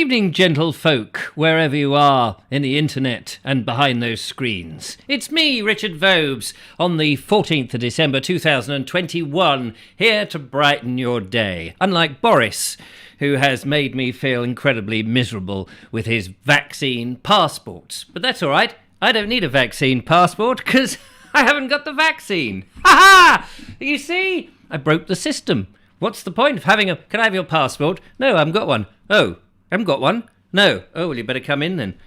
evening, gentlefolk, wherever you are in the internet and behind those screens. It's me, Richard Vobes, on the 14th of December 2021, here to brighten your day. Unlike Boris, who has made me feel incredibly miserable with his vaccine passports. But that's all right. I don't need a vaccine passport because I haven't got the vaccine. Ha ha! You see? I broke the system. What's the point of having a... Can I have your passport? No, I haven't got one. Oh, I haven't got one? No. Oh, well, you better come in then.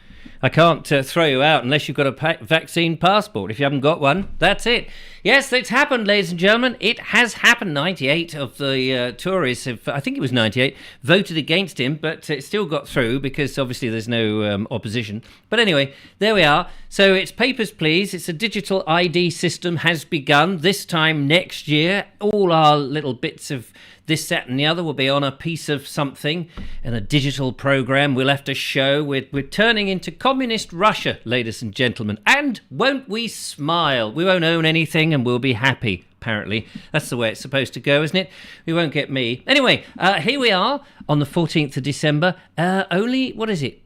I can't throw you out unless you've got a vaccine passport. If you haven't got one, that's it. Yes, it's happened, ladies and gentlemen. It has happened. 98 of the Tories, I think it was 98, voted against him, but it still got through because obviously there's no opposition. But anyway, there we are. So it's papers, please. It's a digital ID system has begun this time next year. All our little bits of this, that and the other will be on a piece of something in a digital program we'll have to show. We're turning into communist Russia, ladies and gentlemen. And won't we smile? We won't own anything and we'll be happy, apparently. That's the way it's supposed to go, isn't it? We won't get me. Anyway, here we are on the 14th of December. Only,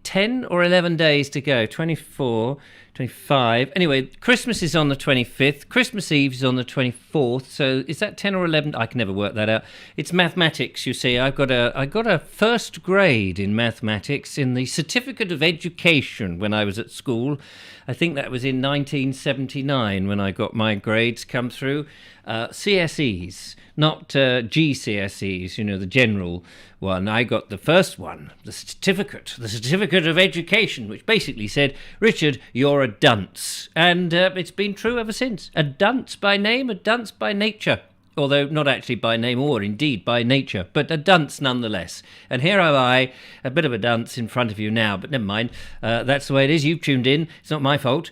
10 or 11 days to go? 24... 25. Anyway, Christmas is on the 25th. Christmas Eve is on the 24th. So is that 10 or 11? I can never work that out. It's mathematics, you see. I got a first grade in mathematics in the Certificate of Education when I was at school. I think that was in 1979 when I got my grades come through. CSEs, not GCSEs, the general one. I got the first one, the Certificate of Education, which basically said, Richard, you're a dunce. And it's been true ever since. A dunce by name, a dunce by nature. Although not actually by name or indeed by nature, but a dunce nonetheless. And here am I, a bit of a dunce in front of you now, but never mind. That's the way it is. You've tuned in. It's not my fault.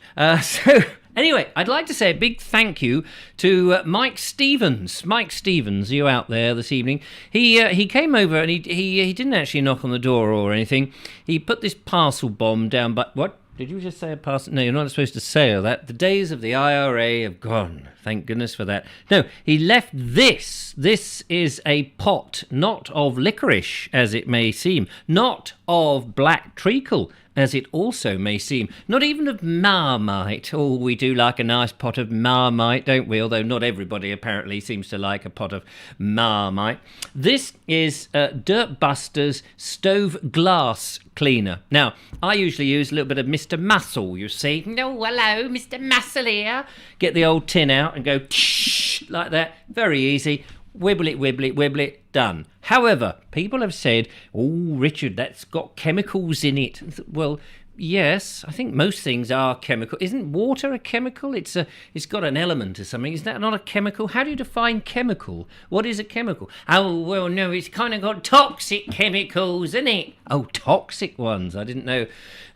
Anyway, I'd like to say a big thank you to Mike Stevens. Mike Stevens, you out there this evening? He came over and he didn't actually knock on the door or anything. He put this parcel bomb down. But what? Did you just say a parcel? No, you're not supposed to say all that. The days of the IRA have gone. Thank goodness for that. No, he left this. This is a pot, not of licorice, as it may seem. Not of black treacle, as it also may seem. Not even of Marmite. Oh, we do like a nice pot of Marmite, don't we? Although not everybody apparently seems to like a pot of Marmite. This is Dirt Buster's Stove Glass Cleaner. Now, I usually use a little bit of Mr. Muscle, you see. No, hello, Mr. Muscle here. Get the old tin out and go like that. Very easy. Wibble it, done. However, people have said, oh, Richard, that's got chemicals in it. Well, yes, I think most things are chemical. Isn't water a chemical? It's got an element or something. Is that not a chemical? How do you define chemical? What is a chemical? Oh, well, no, it's kind of got toxic chemicals, isn't it? Oh, toxic ones. I didn't know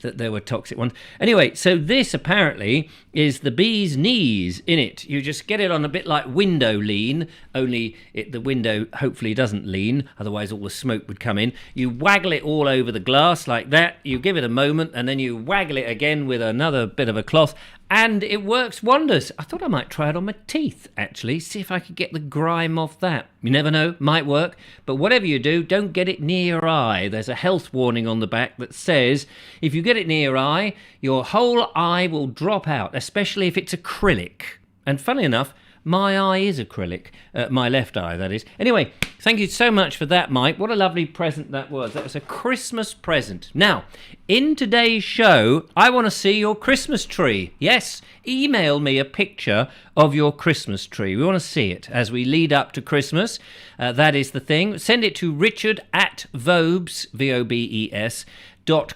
that there were toxic ones. Anyway, so this apparently is the bee's knees in it. You just get it on a bit like window lean, only the window hopefully doesn't lean, otherwise all the smoke would come in. You waggle it all over the glass like that. You give it a moment and then you waggle it again with another bit of a cloth, and it works wonders. I thought I might try it on my teeth, actually, see if I could get the grime off that. You never know, might work. But whatever you do, don't get it near your eye. There's a health warning on the back that says if you get it near your eye, your whole eye will drop out, especially if it's acrylic. And funnily enough, my eye is acrylic. My left eye, that is. Anyway, thank you so much for that, Mike. What a lovely present that was. That was a Christmas present. Now, in today's show, I want to see your Christmas tree. Yes, email me a picture of your Christmas tree. We want to see it as we lead up to Christmas. That is the thing. Send it to richard@vobes, VOBES,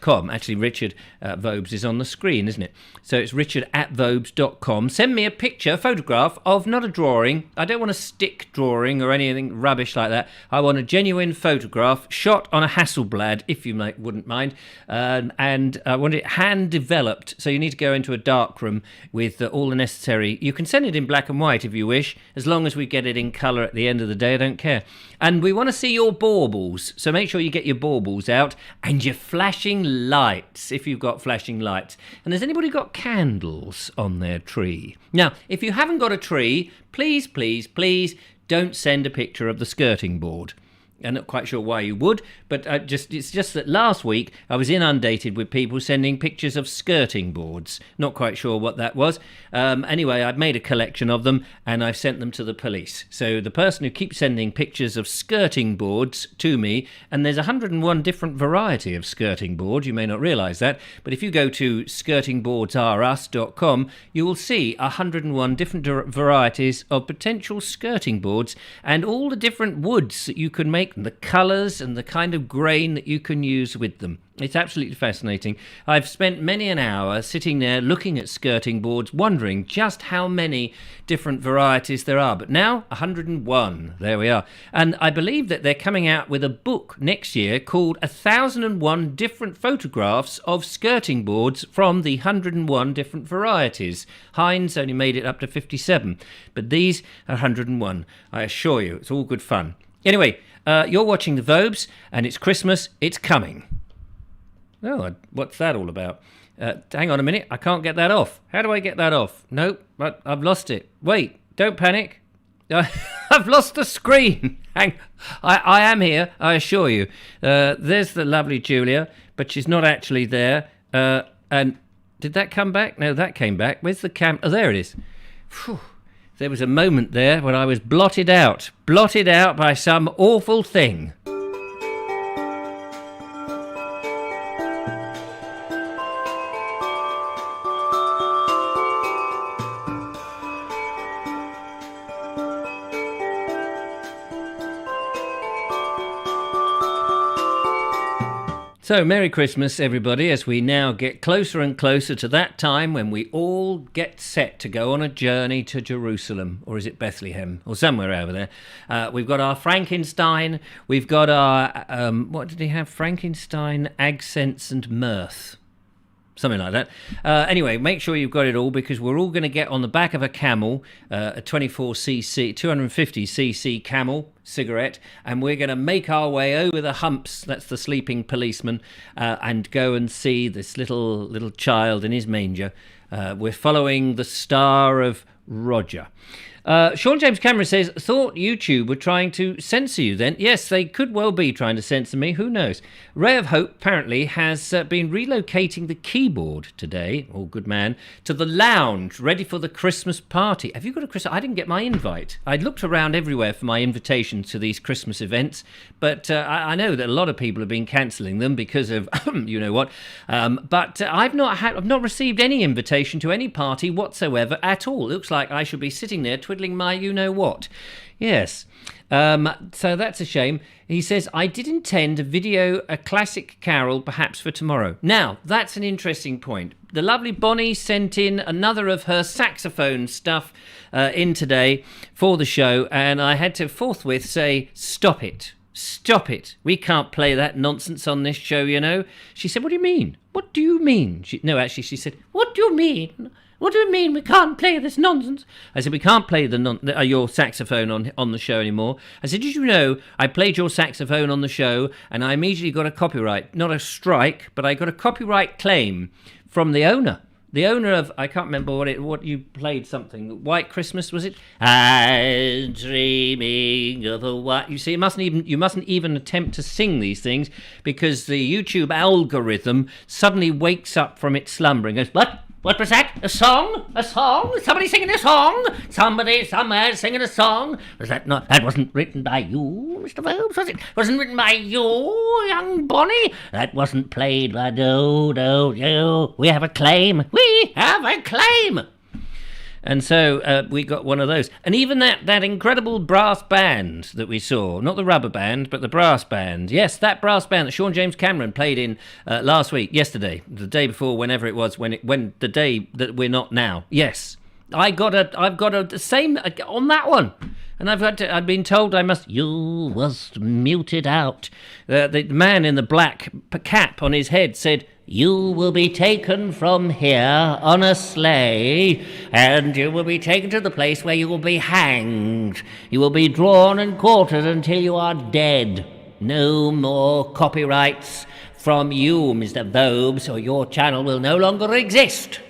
.com. Actually, Richard Vobes is on the screen, isn't it? So it's richard@vobes.com. Send me a picture, photograph of, not a drawing. I don't want a stick drawing or anything rubbish like that. I want a genuine photograph shot on a Hasselblad, if you wouldn't mind. And I want it hand developed. So you need to go into a dark room with all the necessary. You can send it in black and white if you wish, as long as we get it in colour at the end of the day. I don't care. And we want to see your baubles. So make sure you get your baubles out and your flashing lights, if you've got flashing lights. And has anybody got candles on their tree? Now, if you haven't got a tree, please don't send a picture of the skirting board. I'm not quite sure why you would, but it's just that last week I was inundated with people sending pictures of skirting boards. Not quite sure what that was. Anyway, I've made a collection of them and I've sent them to the police. So the person who keeps sending pictures of skirting boards to me, and there's 101 different variety of skirting boards, you may not realise that, but if you go to skirtingboardsareus.com, you will see 101 different varieties of potential skirting boards and all the different woods that you can make, and the colours and the kind of grain that you can use with them. It's absolutely fascinating. I've spent many an hour sitting there looking at skirting boards, wondering just how many different varieties there are. But now, 101. There we are. And I believe that they're coming out with a book next year called 1001 Different Photographs of Skirting Boards from the 101 different varieties. Heinz only made it up to 57. But these are 101. I assure you, it's all good fun. Anyway, you're watching the Vobes, and it's Christmas. It's coming. Oh, what's that all about? Hang on a minute, I can't get that off. How do I get that off? Nope, but I've lost it. Wait, don't panic. I've lost the screen. I am here, I assure you. There's the lovely Julia, but she's not actually there. And did that come back? No, that came back. Where's the cam? Oh, there it is. Whew. There was a moment there when I was blotted out by some awful thing. So, Merry Christmas, everybody, as we now get closer and closer to that time when we all get set to go on a journey to Jerusalem, or is it Bethlehem, or somewhere over there. We've got our Frankenstein, we've got our, what did he have? Frankenstein, accents and mirth. Something like that. Anyway, make sure you've got it all, because we're all going to get on the back of a camel, a 250cc camel cigarette, and we're going to make our way over the humps, that's the sleeping policeman, and go and see this little child in his manger. We're following the star of Roger. Sean James Cameron says, thought YouTube were trying to censor you then. Yes, they could well be trying to censor me. Who knows? Ray of Hope apparently has been relocating the keyboard today, oh good man, to the lounge, ready for the Christmas party. Have you got a Christmas? I didn't get my invite. I looked around everywhere for my invitations to these Christmas events, but I know that a lot of people have been cancelling them because of you know what. But I've not received any invitation to any party whatsoever at all. It looks like I should be sitting there twiddling my you-know-what. Yes. So that's a shame. He says, I did intend to video a classic carol perhaps for tomorrow. Now, that's an interesting point. The lovely Bonnie sent in another of her saxophone stuff in today for the show, and I had to forthwith say, stop it. Stop it. We can't play that nonsense on this show, you know. She said, what do you mean? What do you mean? She said, what do you mean? What do you mean we can't play this nonsense? I said, we can't play your saxophone on the show anymore. I said, did you know I played your saxophone on the show and I immediately got a copyright, not a strike, but I got a copyright claim from the owner. The owner of, I can't remember what you played, something, White Christmas, was it? I'm dreaming of a white... You see, you mustn't even attempt to sing these things, because the YouTube algorithm suddenly wakes up from its slumber and goes, what? What was that? A song? A song? Somebody singing a song? Somebody somewhere singing a song? Was that not? That wasn't written by you, Mr. Vobes, was it? Wasn't written by you, young Bonnie? That wasn't played by you. We have a claim. We have a claim. And so we got one of those. And even that incredible brass band that we saw, not the rubber band, but the brass band. Yes, that brass band that Sean James Cameron played in yesterday, the day before, whenever it was, when the day that we're not now. Yes, I've got the same on that one. And I've been told you was muted out. The man in the black cap on his head said, you will be taken from here on a sleigh, and you will be taken to the place where you will be hanged. You will be drawn and quartered until you are dead. No more copyrights from you, Mr. Vobes, or your channel will no longer exist.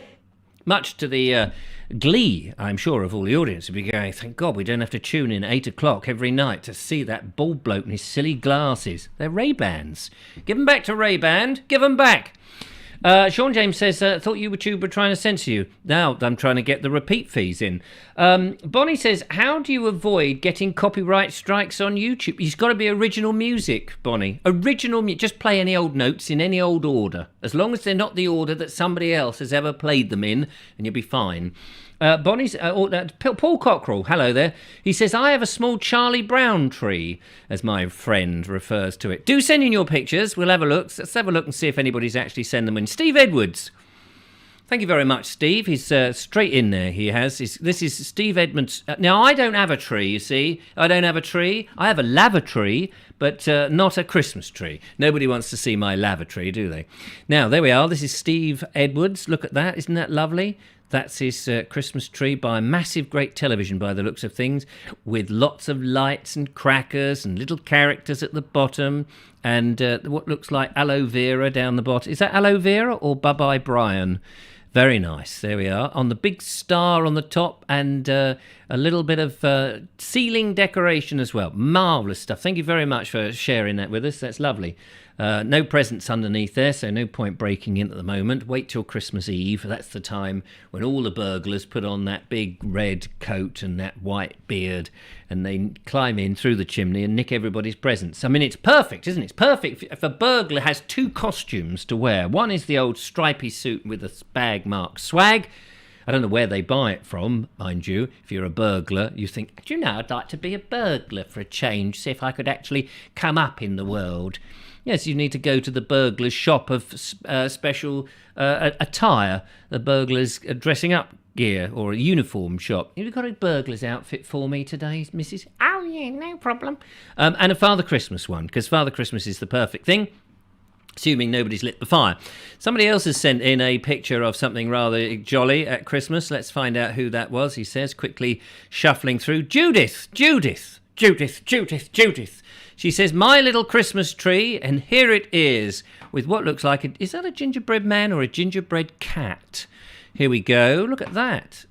Much to the glee, I'm sure, of all the audience would be going, thank God we don't have to tune in at 8 o'clock every night to see that bald bloke in his silly glasses. They're Ray-Bans. Give them back to Ray-Ban. Give them back. Sean James says, thought YouTube were trying to censor you. Now I'm trying to get the repeat fees in. Bonnie says, how do you avoid getting copyright strikes on YouTube? It's got to be original music, Bonnie. Original music. Just play any old notes in any old order. As long as they're not the order that somebody else has ever played them in, and you'll be fine. Bonnie's Paul Cockrell, hello there. He says, I have a small Charlie Brown tree, as my friend refers to it. Do send in your pictures. We'll have a look. Let's have a look and see if anybody's actually sent them in. Steve Edwards. Thank you very much, Steve. He's straight in there. He has. This is Steve Edmonds. Now, I don't have a tree, you see. I don't have a tree. I have a lavatory, but not a Christmas tree. Nobody wants to see my lavatory, do they? Now, there we are. This is Steve Edwards. Look at that. Isn't that lovely? That's his Christmas tree by a massive, great television by the looks of things, with lots of lights and crackers and little characters at the bottom, and what looks like aloe vera down the bottom. Is that aloe vera or Bye-Bye Brian? Very nice. There we are. On the big star on the top, and a little bit of ceiling decoration as well. Marvellous stuff. Thank you very much for sharing that with us. That's lovely. No presents underneath there, so no point breaking in at the moment. Wait till Christmas Eve. That's the time when all the burglars put on that big red coat and that white beard, and they climb in through the chimney and nick everybody's presents. I mean, it's perfect, isn't it? It's perfect if a burglar has two costumes to wear. One is the old stripy suit with a bag marked swag. I don't know where they buy it from, mind you. If you're a burglar, you think, do you know, I'd like to be a burglar for a change, see if I could actually come up in the world. Yes, you need to go to the burglar's shop of special attire, the burglar's dressing up gear, or a uniform shop. Have you got a burglar's outfit for me today, Mrs.? Oh, yeah, no problem. And a Father Christmas one, because Father Christmas is the perfect thing, assuming nobody's lit the fire. Somebody else has sent in a picture of something rather jolly at Christmas. Let's find out who that was, he says, quickly shuffling through. Judith. She says, my little Christmas tree, and here it is, with what looks like, is that a gingerbread man or a gingerbread cat? Here we go, look at that.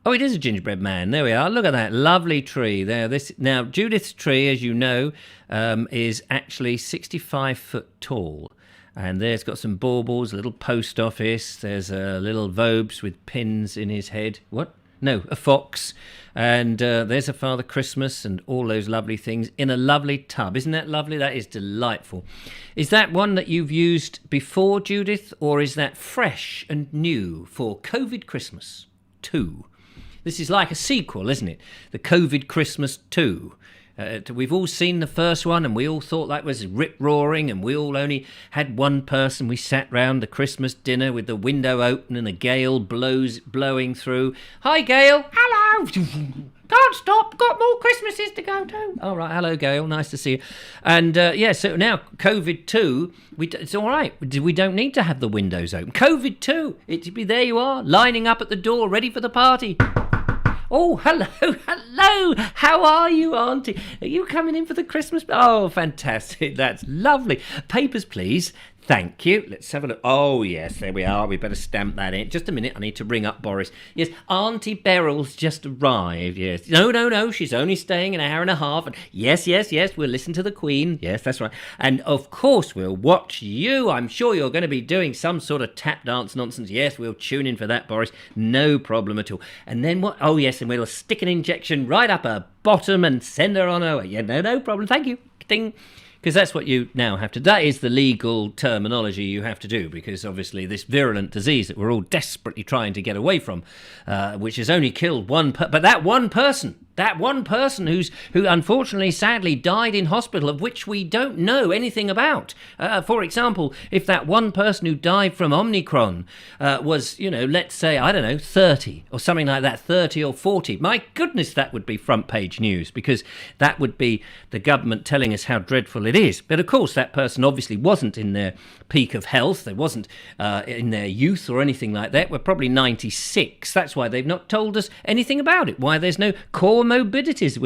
Oh, it is a gingerbread man, there we are, look at that lovely tree there. Now, Judith's tree, as you know, is actually 65 foot tall. And there's got some baubles, a little post office, there's a little Vobes with pins in his head. What? No, a fox. And there's a Father Christmas and all those lovely things in a lovely tub. Isn't that lovely? That is delightful. Is that one that you've used before, Judith, or is that fresh and new for COVID Christmas 2? This is like a sequel, isn't it? The COVID Christmas 2. We've all seen the first one, and we all thought that was rip-roaring, and we all only had one person. We sat round the Christmas dinner with the window open and a gale blowing through. Hi, Gail. Hello. Can't stop. Got more Christmases to go to. All right. Hello, Gail. Nice to see you. And, so now COVID 2, it's all right. We don't need to have the windows open. COVID 2, there you are, lining up at the door, ready for the party. Oh, hello. How are you, Auntie? Are you coming in for the Christmas? Oh, fantastic. That's lovely. Papers, please. Thank you. Let's have a look. Oh, yes, there we are. We better stamp that in. Just a minute. I need to ring up Boris. Yes, Auntie Beryl's just arrived. Yes. No. She's only staying an hour and a half. And yes. We'll listen to the Queen. Yes, that's right. And, of course, we'll watch you. I'm sure you're going to be doing some sort of tap dance nonsense. Yes, we'll tune in for that, Boris. No problem at all. And then what? Oh, yes, and we'll stick an injection right up her bottom and send her on her way. Yeah, no problem. Thank you. Ding. Because that's what you now have to do. That is the legal terminology you have to do, because obviously this virulent disease that we're all desperately trying to get away from, which has only killed but that one person who unfortunately, sadly, died in hospital, of which we don't know anything about. For example, if that one person who died from Omicron was, let's say, 30 or something like that, 30 or 40, my goodness, that would be front page news, because that would be the government telling us how dreadful it is. But of course, that person obviously wasn't in their peak of health. They wasn't in their youth or anything like that. We're probably 96. That's why they've not told us anything about it. Why there's no comorbidities.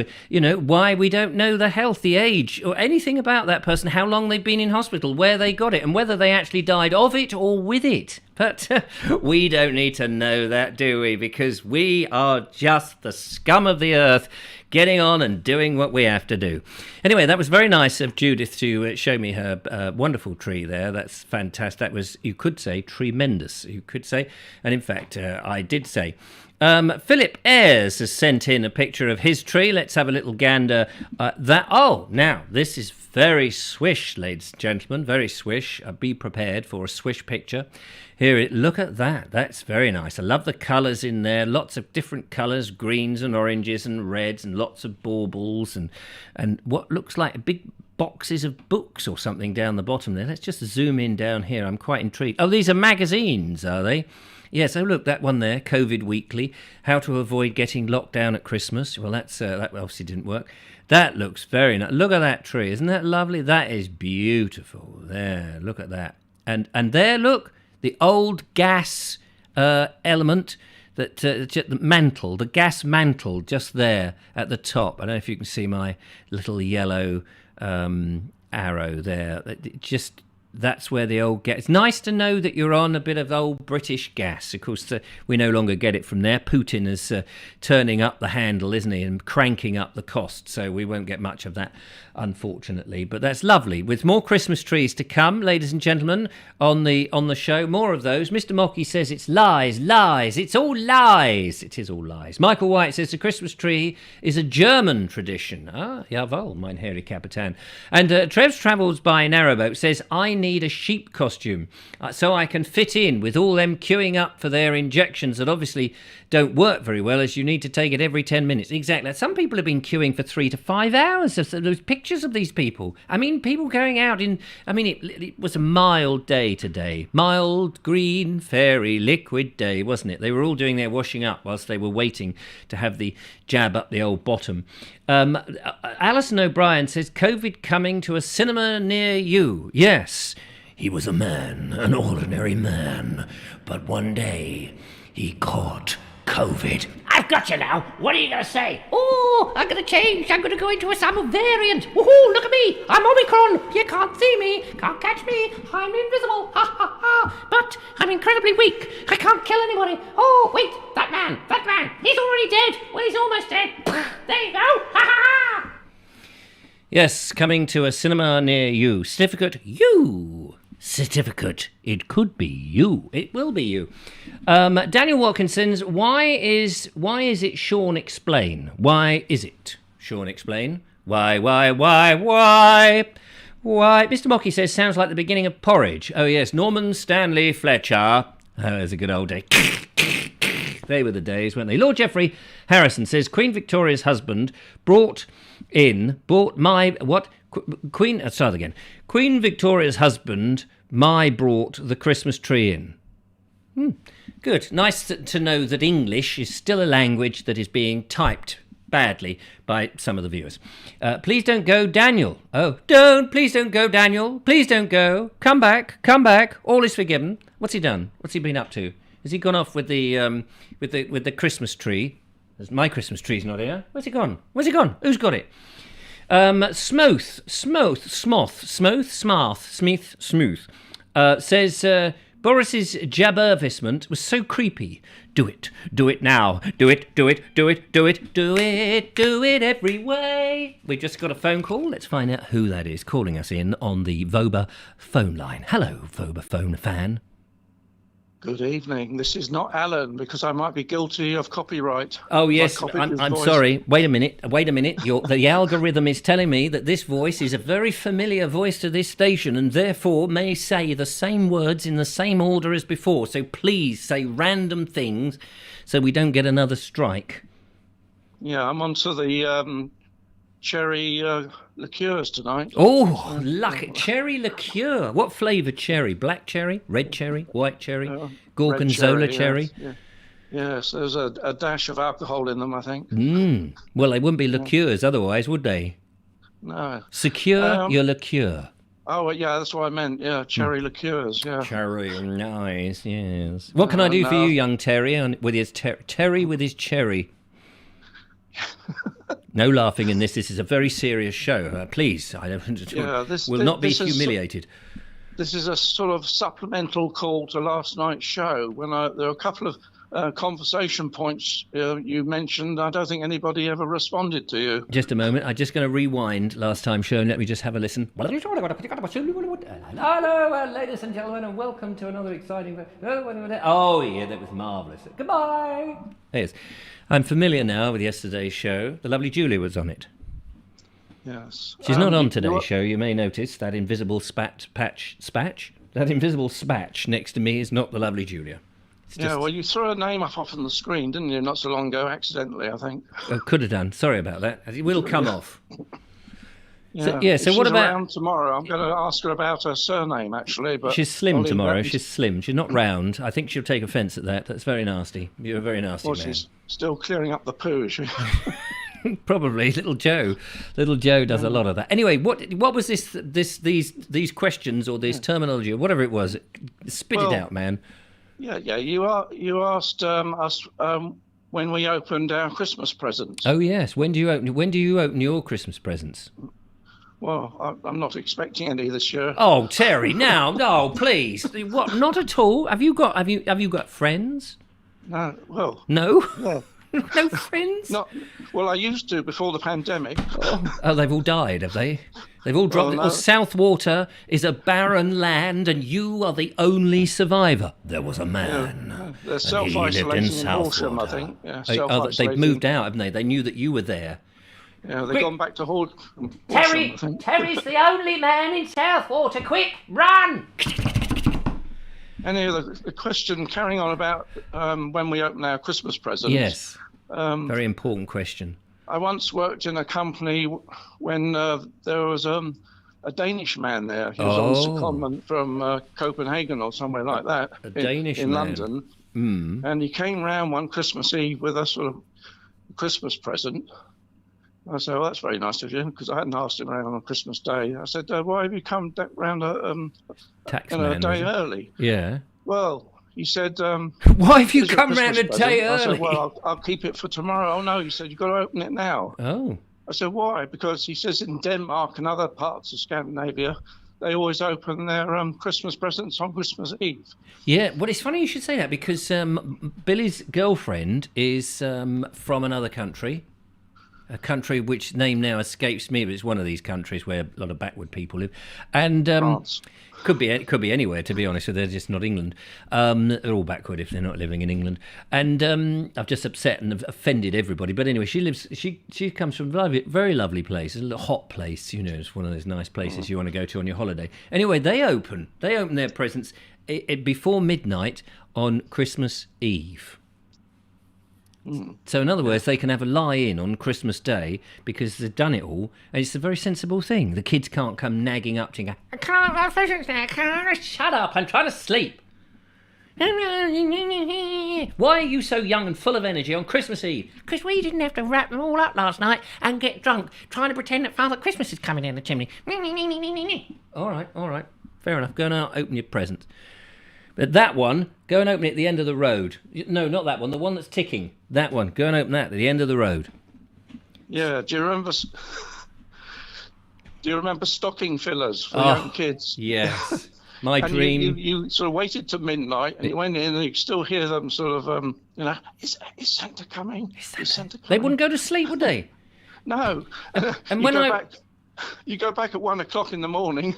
Why we don't know the health, the age, or anything about that person, how long they've been in hospital, where they got it, and whether they actually died of it or with it. But we don't need to know that, do we? Because we are just the scum of the earth, getting on and doing what we have to do. Anyway, that was very nice of Judith to show me her wonderful tree there. That's fantastic. That was, you could say, tremendous, you could say. And in fact, I did say. Philip Ayres has sent in a picture of his tree. Let's have a little gander. Now, this is very swish, ladies and gentlemen, very swish. Be prepared for a swish picture. Here, look at that. That's very nice. I love the colours in there. Lots of different colours, greens and oranges and reds, and lots of baubles and what looks like big boxes of books or something down the bottom there. Let's just zoom in down here. I'm quite intrigued. Oh, these are magazines, are they? Yes, oh look, that one there, COVID Weekly, how to avoid getting locked down at Christmas. Well, that obviously didn't work. That looks very nice. Look at that tree, isn't that lovely? That is beautiful. There, look at that. And there, look, the old gas element, the mantle, the gas mantle just there at the top. I don't know if you can see my little yellow arrow there. That's where the old gas... It's nice to know that you're on a bit of old British gas. Of course, we no longer get it from there. Putin is turning up the handle, isn't he, and cranking up the cost, so we won't get much of that, unfortunately. But that's lovely. With more Christmas trees to come, ladies and gentlemen, on the show, more of those. Mr. Mocky says it's lies. It's all lies. It is all lies. Michael White says the Christmas tree is a German tradition. Ah, jawohl, mein Herr Kapitan. And Trev's Travels by Narrowboat says, I need a sheep costume so I can fit in with all them queuing up for their injections that obviously don't work very well, as you need to take it every 10 minutes. Exactly. Some people have been queuing for 3 to 5 hours. There's pictures of these people. I mean, people going out in... I mean, it was a mild day today. Mild, green, fairy, liquid day, wasn't it? They were all doing their washing up whilst they were waiting to have the jab up the old bottom. Alison O'Brien says, COVID coming to a cinema near you. Yes, he was a man, an ordinary man, but one day he caught COVID. I've got you now. What are you going to say? Oh, I'm going to change. I'm going to go into a summer variant. Woohoo, look at me. I'm Omicron. You can't see me. Can't catch me. I'm invisible. Ha, ha, ha. But I'm incredibly weak. I can't kill anybody. Oh, wait. That man. He's already dead. Well, he's almost dead. There you go. Ha, ha, ha. Yes, coming to a cinema near you. Certificate, you. Certificate, it could be you. It will be you. Daniel Watkinson's, why is it Sean Explain? Why is it Sean Explain? Why? Mr. Mocky says, sounds like the beginning of Porridge. Oh yes, Norman Stanley Fletcher. Oh, there's a good old day. They were the days, weren't they? Lord Geoffrey Harrison says, Queen Victoria's husband brought Queen Victoria's husband brought the Christmas tree in. Good. Nice to know that English is still a language that is being typed badly by some of the viewers. Please don't go, Daniel. Oh, please don't go, Daniel. Please don't go. Come back. All is forgiven. What's he done? What's he been up to? Has he gone off with the Christmas tree? My Christmas tree's not here. Where's it gone? Who's got it? Smooth says Boris's jabbervisement was so creepy. Do it now. Do it every way. We just got a phone call. Let's find out who that is calling us in on the Vobes phone line. Hello, Vobes phone fan. Good evening. This is not Alan, because I might be guilty of copyright. Oh, yes. I'm sorry. Wait a minute. The algorithm is telling me that this voice is a very familiar voice to this station and therefore may say the same words in the same order as before. So please say random things so we don't get another strike. Yeah, I'm on to the cherry liqueurs tonight. Oh, lucky. Cherry liqueur. What flavour cherry? Black cherry? Red cherry? White cherry? Gorgonzola cherry? Yes. Yes, there's a dash of alcohol in them, I think. Well, they wouldn't be liqueurs otherwise, would they? No. Secure your liqueur. Oh, yeah, that's what I meant. Yeah, cherry liqueurs, yeah. Cherry, nice, yes. What can I do for you, young Terry, with his Terry with his cherry? No laughing in this. This is a very serious show. Please, I will not be humiliated. this is a sort of supplemental call to last night's show when there are a couple of conversation points you mentioned. I don't think anybody ever responded to you. Just a moment. I'm just going to rewind last time's show and let me just have a listen. Hello, ladies and gentlemen, and welcome to another exciting... Oh, yeah, that was marvellous. Goodbye. Yes. I'm familiar now with yesterday's show. The lovely Julie was on it. Yes. She's not on today's show. You may notice that invisible spatch. That invisible spatch next to me is not the lovely Julia. Well, you threw a name up off on the screen, didn't you, not so long ago, accidentally, I think. Could have done. Sorry about that. It will come off. Yeah. So if what she's about... around tomorrow, I'm going to ask her about her surname, actually. But she's slim tomorrow. She's slim. She's not round. I think she'll take offence at that. That's very nasty. You're a very nasty man. She's still clearing up the poo, is she? Probably. Little Joe does a lot of that. Anyway, what was these questions or this terminology or whatever it was? Spit it out, man. Yeah. You asked us when we opened our Christmas presents. Oh yes. When do you open your Christmas presents? Well, I'm not expecting any this year. Oh, Terry, now, no, please. What? Not at all. Have you got friends? No. Well. No. Yeah. No friends? Well, I used to before the pandemic. Oh, they've all died, have they? They've all dropped. No. Southwater is a barren land, and you are the only survivor. There was a man. They're self-isolating in Horsham, I think. Yeah, they've moved out, haven't they? They knew that you were there. Yeah, they've gone back to Horsham. Terry's the only man in Southwater. Quick, run! Anyway, the question carrying on about when we open our Christmas presents. Yes. Very important question. I once worked in a company when there was a Danish man there. He was on secondment from Copenhagen or somewhere like that. A Danish in man. London. Mm. And he came round one Christmas Eve with a sort of Christmas present. I said, well, that's very nice of you, because I hadn't asked him around on Christmas Day. I said, why have you come round a day early? Yeah. Well, he said... why have you come round a day early? I said, well, I'll keep it for tomorrow. Oh, no, he said, you've got to open it now. Oh. I said, why? Because he says in Denmark and other parts of Scandinavia, they always open their Christmas presents on Christmas Eve. Yeah, well, it's funny you should say that, because Billy's girlfriend is from another country. A country which name now escapes me, but it's one of these countries where a lot of backward people live, and France. could be anywhere. To be honest, they're just not England. They're all backward if they're not living in England. And I've just upset and offended everybody. But anyway, she comes from a very lovely place, a little hot place. You know, it's one of those nice places you want to go to on your holiday. Anyway, they open their presents before midnight on Christmas Eve. So in other words, they can have a lie-in on Christmas Day because they've done it all, and it's a very sensible thing. The kids can't come nagging up to you and go, I can't have presents now, shut up, I'm trying to sleep. Why are you so young and full of energy on Christmas Eve? Because we didn't have to wrap them all up last night and get drunk trying to pretend that Father Christmas is coming down the chimney. All right, fair enough, go now, open your presents. But that one, go and open it at the end of the road. No, not that one, the one that's ticking. That one, go and open that at the end of the road. Yeah, do you remember stocking fillers for young kids? Yes, my dream. You sort of waited till midnight and you went in and you could still hear them sort of, is Santa coming? Is Santa coming? They wouldn't go to sleep, would they? No. And when you go back at 1 o'clock in the morning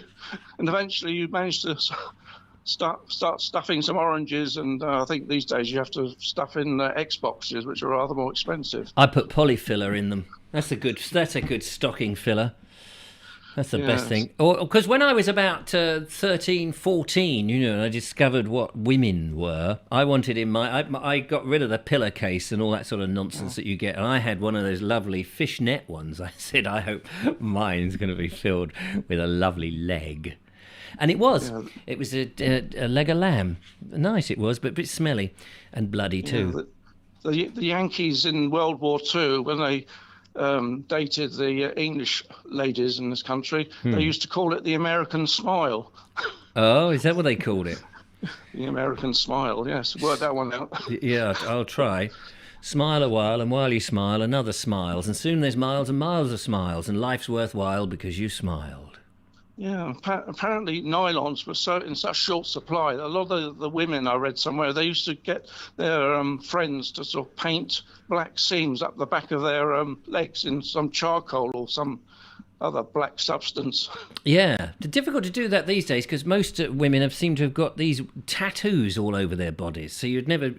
and eventually you manage to... Start stuffing some oranges, and I think these days you have to stuff in Xboxes, which are rather more expensive. I put polyfiller in them. That's a good stocking filler. That's the best thing. Because when I was about 13, 14, and I discovered what women were, I wanted I got rid of the pillowcase and all that sort of nonsense that you get, and I had one of those lovely fishnet ones. I said, I hope mine's going to be filled with a lovely leg. And it was. Yeah. It was a leg of lamb. Nice it was, but a bit smelly and bloody too. Yeah, the Yankees in World War II, when they dated the English ladies in this country, they used to call it the American smile. Oh, is that what they called it? The American smile, yes. Work that one out. Yeah, I'll try. Smile a while, and while you smile, another smiles, and soon there's miles and miles of smiles, and life's worthwhile because you smiled. Yeah, apparently nylons were in such short supply. A lot of the women I read somewhere, they used to get their friends to sort of paint black seams up the back of their legs in some charcoal or some other black substance. Yeah, it's difficult to do that these days because most women have seemed to have got these tattoos all over their bodies. So you'd never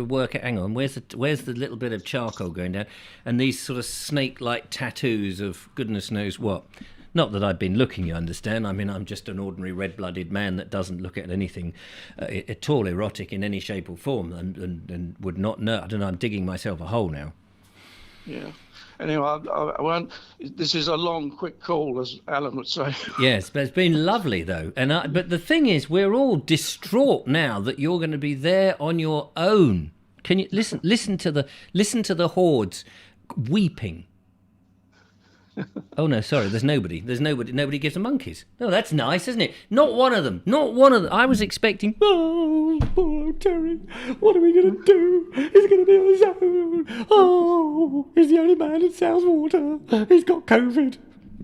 work it. Hang on, where's the little bit of charcoal going down? And these sort of snake-like tattoos of goodness knows what. Not that I've been looking, you understand. I mean, I'm just an ordinary red-blooded man that doesn't look at anything at all erotic in any shape or form and would not know. I don't know, I'm digging myself a hole now. Yeah. Anyway, I won't. This is a long, quick call, as Alan would say. Yes, but it's been lovely, though. But the thing is, we're all distraught now that you're going to be there on your own. Can you listen to the hordes weeping? Oh no, sorry. There's nobody. Nobody gives a monkeys. Oh, that's nice, isn't it? Not one of them. I was expecting. Oh, poor Terry. What are we going to do? He's going to be on his own. Oh, he's the only man in South Water. He's got COVID.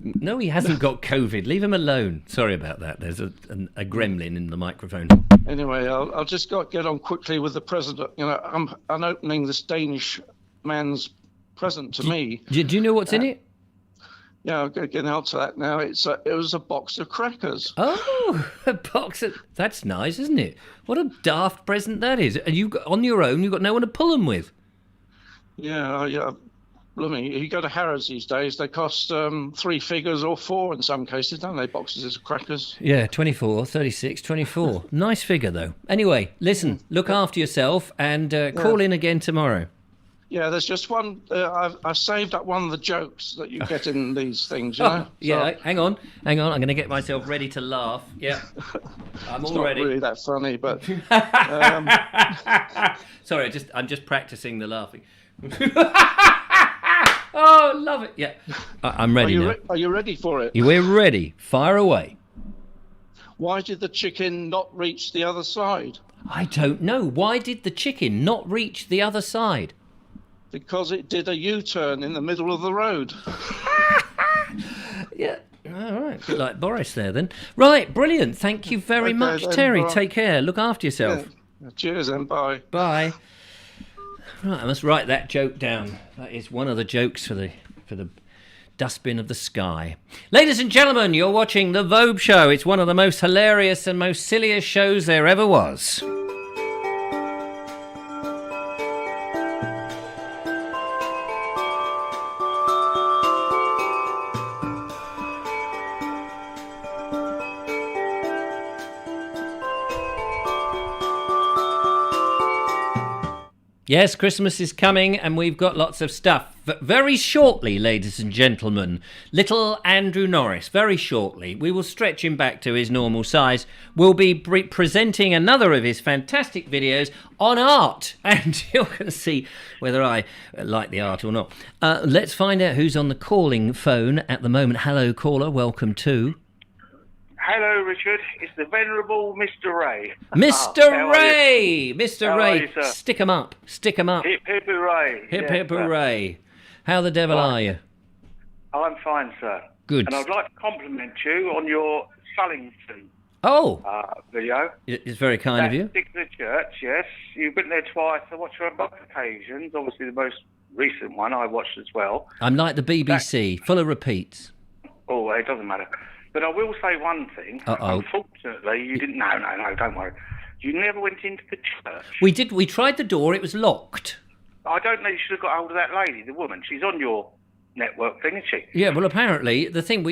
No, he hasn't got COVID. Leave him alone. Sorry about that. There's a gremlin in the microphone. Anyway, I'll just get on quickly with the present. I'm unopening this Danish man's present to me. Do you know what's in it? Yeah, I'm getting out to that now. It was a box of crackers. Oh, a box of... That's nice, isn't it? What a daft present that is. And you on your own, you've got no one to pull them with. Yeah. Blooming, you go to Harrods these days, they cost 3 figures or 4 in some cases, don't they, boxes of crackers? Yeah, 24, 36, 24. Nice figure, though. Anyway, listen, look after yourself and call in again tomorrow. Yeah, there's just one. I've saved up one of the jokes that you get in these things, you know? Yeah, so, hang on. I'm going to get myself ready to laugh. Yeah, I'm all ready. It's not really that funny, but... Sorry, I'm just practicing the laughing. Oh, love it. Yeah, I'm ready now. Are you ready for it? We're ready. Fire away. Why did the chicken not reach the other side? I don't know. Why did the chicken not reach the other side? Because it did a U-turn in the middle of the road. Yeah. All right. A bit like Boris there then. Right. Brilliant. Thank you very much, then, Terry. Bye. Take care. Look after yourself. Yeah. Cheers and bye. Bye. Right. I must write that joke down. That is one of the jokes for the dustbin of the sky. Ladies and gentlemen, you're watching The Vobes Show. It's one of the most hilarious and most silliest shows there ever was. Yes, Christmas is coming and we've got lots of stuff. Very shortly, ladies and gentlemen, little Andrew Norris, very shortly, we will stretch him back to his normal size. We'll be presenting another of his fantastic videos on art. And you're going to see whether I like the art or not. Let's find out who's on the calling phone at the moment. Hello, caller. Welcome to... Hello, Richard. It's the venerable Mr. Ray. Mr. Ray! Mr. How Ray, are you, sir? stick 'em up. Stick 'em up. Hip, hip, hooray. Hip, Yes, hip, sir. hooray. How the devil are you? I'm fine, sir. Good. And I'd like to compliment you on your Sullington Oh, video. it's very kind of That you. particular church, yes. You've been there twice. I watched you on both occasions. Obviously, the most recent one I watched as well. I'm like the BBC, full of repeats. Oh, it doesn't matter. But I will say one thing. Uh-oh. Unfortunately, you didn't... No, don't worry. You never went into the church. We did. We tried the door. It was locked. I don't know. You should have got hold of that lady, the woman. She's on your network thing, isn't she? Yeah. Well, apparently the thing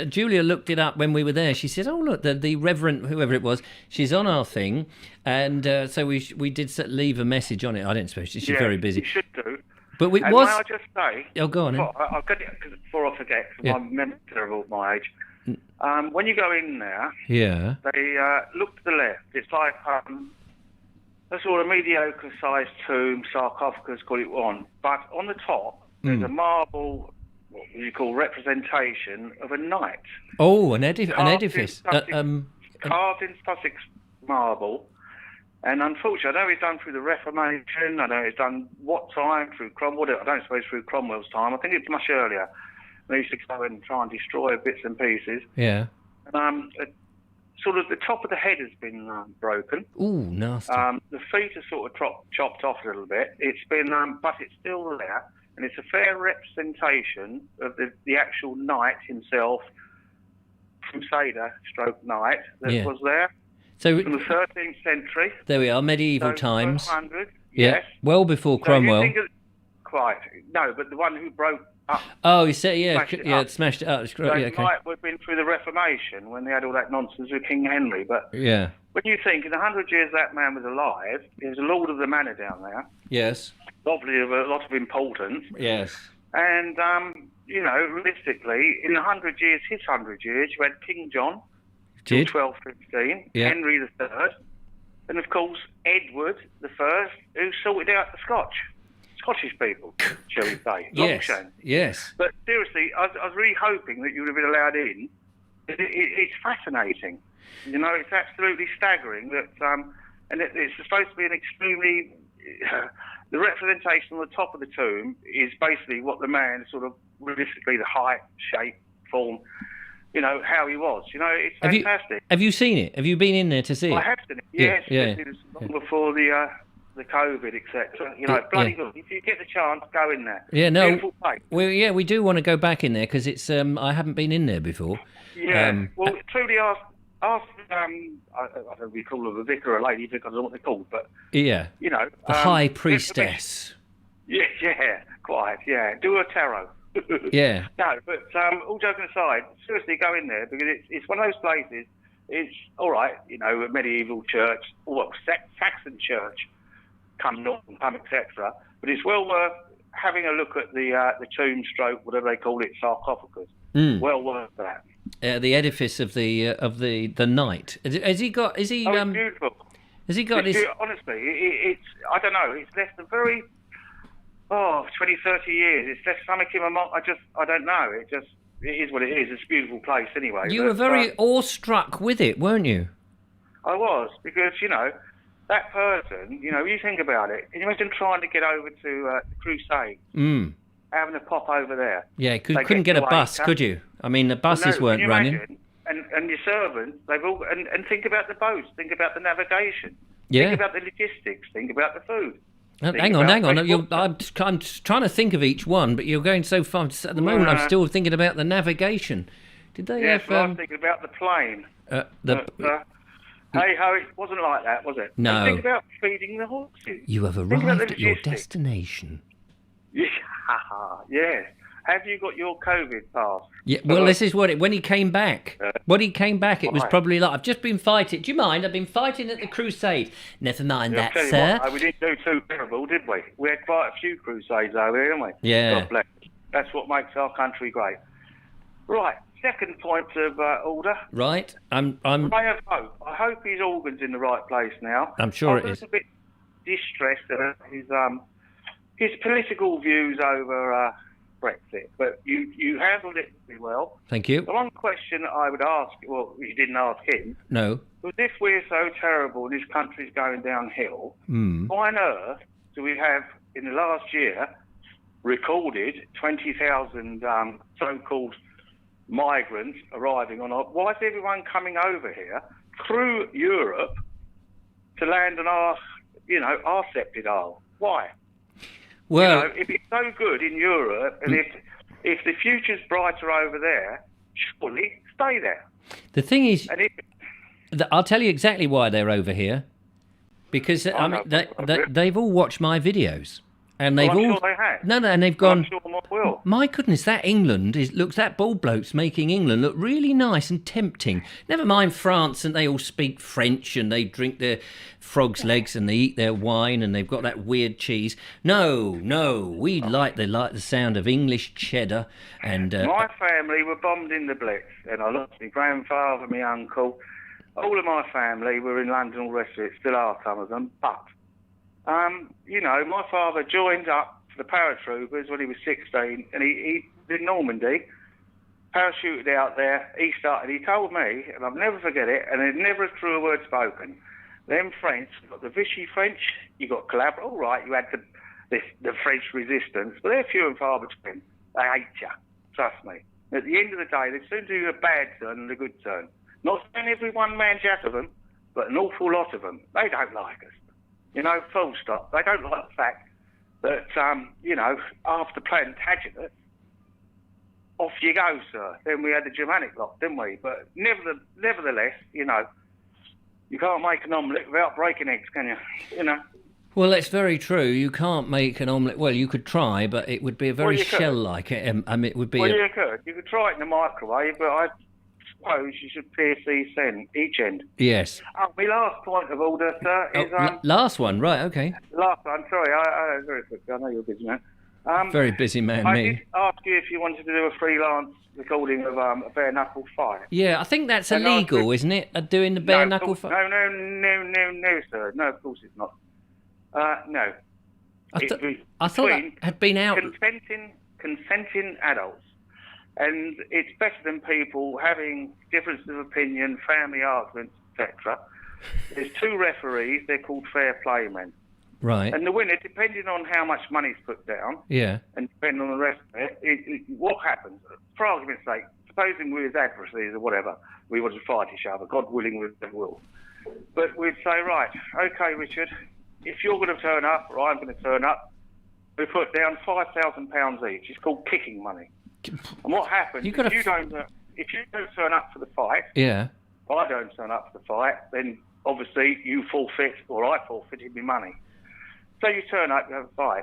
Julia looked it up when we were there. She said, "Oh look, the Reverend whoever it was, she's on our thing," and so we did leave a message on it. I didn't suppose she's very busy. You should do. But we And was. may I just say? Oh, go on. I'll get it before I forget. Cause Yeah. my memory's terrible at my age. When you go in there, Yeah. they look to the left. It's like a sort of mediocre-sized tomb, sarcophagus, call it one. But on the top, there's a marble, what you call representation of a knight. Oh, an edifice. Carved in Sussex marble. And unfortunately, I know it's done through the Reformation. I know it's done what time? Through Cromwell. I don't suppose through Cromwell's time. I think it's much earlier. They used to go and try and destroy bits and pieces. Yeah. Sort of the top of the head has been broken. Ooh, nasty. The feet are sort of chopped off a little bit. It's been, but it's still there, and it's a fair representation of the actual knight himself, Crusader stroke knight, that was there. So from the 13th century. There we are, medieval times. 1200, yeah, yes. well before Cromwell. Quite. No, but the one who broke up. Oh, you said, smashed it up. So it might have been through the Reformation when they had all that nonsense with King Henry. But yeah, when you think in 100 years that man was alive, he was a lord of the manor down there. Yes. Obviously of a lot of importance. Yes. And, realistically, in 100 years, his 100 years, you had King John, 1215, Henry III, and of course Edward I, who sorted out the Scottish people, shall we say. Yes. But seriously, I was really hoping that you would have been allowed in. It's fascinating. It's absolutely staggering that, and it's supposed to be an extremely, the representation on the top of the tomb is basically what the man, sort of realistically the height, shape, form, how he was. It's fantastic. Have you seen it? Have you been in there to see it? I have seen it, yes. It was long before the COVID, etc. Bloody good. If you get the chance, go in there. Yeah, no. Beautiful place. Well, we do want to go back in there because it's. I haven't been in there before. Yeah. Truly ask. I don't know if we call her a vicar or a lady because I don't know what they're called, but yeah, the high priestess. Yeah, quite. Yeah, do a tarot. Yeah. No, but all joking aside, seriously, go in there because it's one of those places. It's all right, a medieval church, Saxon church. Come Northern, etc. But it's well worth having a look at the tomb stroke, whatever they call it, sarcophagus. Well worth that. The edifice of the knight. Has he got? Is he? It's beautiful. Has he got? Honestly, it's I don't know. It's left a very 20, 30 years. It's left something in my mind. I don't know. It is what it is. It's a beautiful place anyway. You were very awestruck with it, weren't you? I was because that person, you think about it. Can you imagine trying to get over to the Crusade? Having a pop over there. Yeah, couldn't get a bus, could you? I mean, the buses weren't running. And your servants, they've all... And think about the boats, think about the navigation. Yeah. Think about the logistics, think about the food. Hang on. I'm trying to think of each one, but you're going so far. At the moment, I'm still thinking about the navigation. Did they have... I'm thinking about the plane. Hey ho, it wasn't like that, was it? No. And think about feeding the horses. You have arrived at your destination. Yeah. Have you got your COVID pass? Yeah. Well, this is when he came back. It was probably like, I've just been fighting. Do you mind? I've been fighting at the Crusade. Never mind that, sir. We didn't do too terrible, did we? We had quite a few crusades over here, didn't we? Yeah. God bless. That's what makes our country great. Right. Second point of order. Right. I'm. Ray of hope. I hope his organ's in the right place now. I'm sure it is. I'm a little bit distressed at his political views over Brexit, but you handled it very well. Thank you. The one question I would ask, well, you didn't ask him. No. Was if we're so terrible and this country's going downhill, why on earth do we have in the last year recorded 20,000 so-called migrants arriving on our... Why is everyone coming over here through Europe to land on our sceptred isle? Why? Well, if it's so good in Europe, and if the future's brighter over there, surely stay there. The thing is, I'll tell you exactly why they're over here. Because they've all watched my videos. And they've sure they have. No, and they've gone. I'm sure more will. My goodness, that bald bloke's making England look really nice and tempting. Never mind France, and they all speak French, and they drink their frog's legs, and they eat their wine, and they've got that weird cheese. No, we like the sound of English cheddar. And my family were bombed in the Blitz, and I lost my grandfather, my uncle. All of my family were in London, all the rest of it. Still are some of them, but. My father joined up for the paratroopers when he was 16, and he in Normandy, parachuted out there. He told me, and I'll never forget it, and there's never a truer word spoken. Them French, you got the Vichy French, you got Calabria, all right, you had the French resistance, but they're few and far between. They hate you, trust me. At the end of the day, they soon do a bad turn and a good turn. Not saying every one man jack of them, but an awful lot of them. They don't like us. Full stop. They don't like the fact that, after Plantagenet, off you go, sir. Then we had the Germanic lot, didn't we? But nevertheless, you can't make an omelette without breaking eggs, can you? Well, that's very true. You can't make an omelette. Well, you could try, but it would be a very shell-like. It would be. Well, you could. You could try it in the microwave, but I suppose you should pierce each end. Yes. My last point of order, sir, is... last one, right, okay. Last one, sorry, I very quickly, I know you're a busy man. Very busy man, I me. did ask you if you wanted to do a freelance recording of a bare-knuckle fight. Yeah, I think that's illegal, isn't it, doing the bare-knuckle fight? No, sir. No, of course it's not. No. I thought that had been out... Consenting adults. And it's better than people having differences of opinion, family arguments, etc. There's 2 referees, they're called fair play men. Right. And the winner, depending on how much money's put down, and depending on the rest of it, what happens? For argument's sake, supposing we was adversaries or whatever, we wanted to fight each other, God willing we will. But we'd say, right, okay, Richard, if you're going to turn up or I'm going to turn up, we put down £5,000 each. It's called kicking money. And what happens if you don't turn up for the fight? Yeah. I don't turn up for the fight, then obviously you forfeit or I forfeited my money. So you turn up, you have a fight.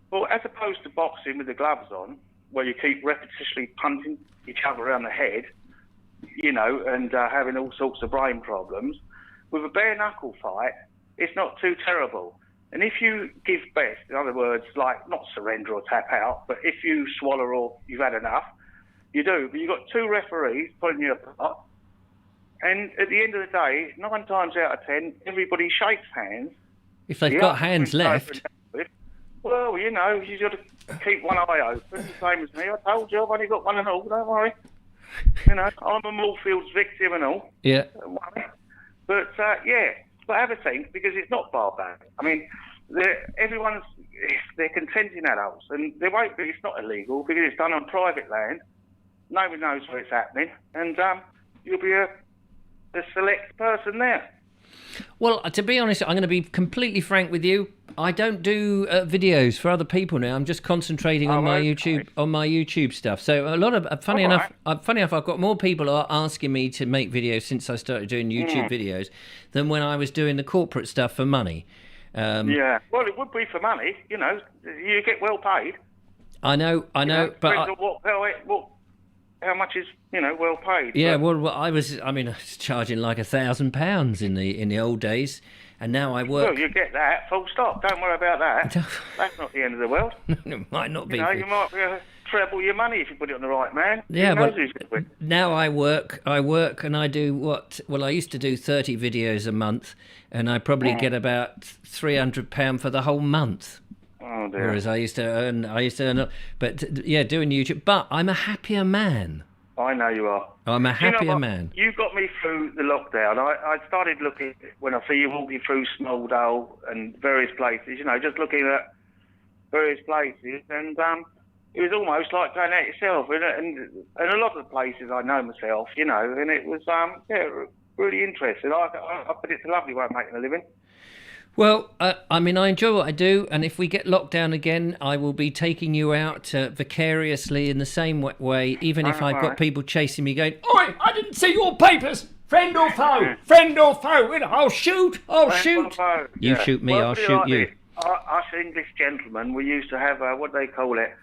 Well, as opposed to boxing with the gloves on, where you keep repetitiously punting each other around the head, and having all sorts of brain problems, with a bare knuckle fight, it's not too terrible. And if you give best, in other words, like not surrender or tap out, but if you swallow or you've had enough, you do. But you've got 2 referees pulling you apart. And at the end of the day, 9 times out of 10, everybody shakes hands. If they've got hands left. Well, you've got to keep one eye open, the same as me. I told you, I've only got one and all, don't worry. I'm a Moorfields victim and all. Yeah. Don't worry. But, but have a think, because it's not barbaric. I mean, they're consenting adults, and there won't be, it's not illegal, because it's done on private land. Nobody knows where it's happening, and you'll be a select person there. Well, to be honest, I'm going to be completely frank with you. I don't do videos for other people now. I'm just concentrating on my YouTube stuff. So a lot of funny enough, I've got more people are asking me to make videos since I started doing YouTube videos than when I was doing the corporate stuff for money. Yeah, well, it would be for money. You get well paid. I know, but how much is well paid? Yeah, well, I was charging like £1,000 in the old days, and now I work. Well, you get that. Full stop. Don't worry about that. That's not the end of the world. It might not be. You might be treble your money if you put it on the right man. Yeah, but now I work, and I do what? Well, I used to do 30 videos a month, and I probably get about £300 for the whole month. Oh dear. Whereas I used to earn, but doing YouTube. But I'm a happier man. I know you are. I'm a happier man. You got me through the lockdown. I started looking, when I see you walking through Smoldale and various places, just looking at various places, and it was almost like going out yourself. And a lot of the places I know myself, and it was really interesting. I bet it's a lovely way of making a living. Well, I enjoy what I do, and if we get locked down again, I will be taking you out vicariously in the same way, even if I've got people chasing me going, "Oi, I didn't see your papers! Friend or foe? Friend or foe? I'll shoot! I'll shoot!" You shoot me, I'll shoot you. Us English gentlemen, we used to have, what do they call it,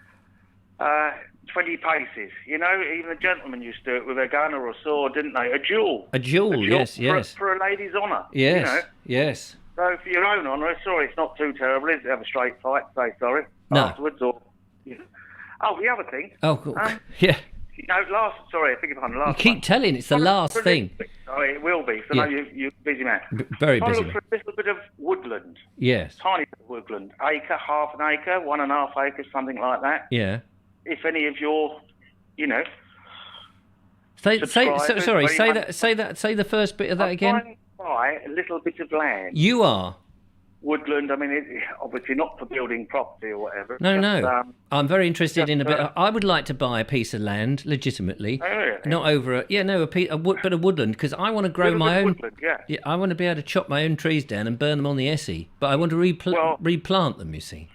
20 paces. Even the gentlemen used to do it with a gun or a sword, didn't they? A duel. A duel, yes. For a lady's honour. Yes, yes. So for your own honour, sorry, it's not too terrible, is it? Have a straight fight, say sorry afterwards, or... Oh, the other thing... Oh, yeah. Sorry, I think I'm the last You keep telling it's the last thing. Sorry, it will be, so you're a busy man. Very busy. I look for a little bit of woodland. Yes. Tiny bit of woodland. Acre, half an acre, 1.5 acres, something like that. Yeah. If any of your, Say the first bit of that again. Buy a little bit of land. You are? woodland. I mean, obviously not for building property or whatever. No. I'm very interested in a bit. I would like to buy a piece of land legitimately, not over a woodland, because I want to grow my own. Woodland, yeah. I want to be able to chop my own trees down and burn them on the Essie, but I want to replant them. You see.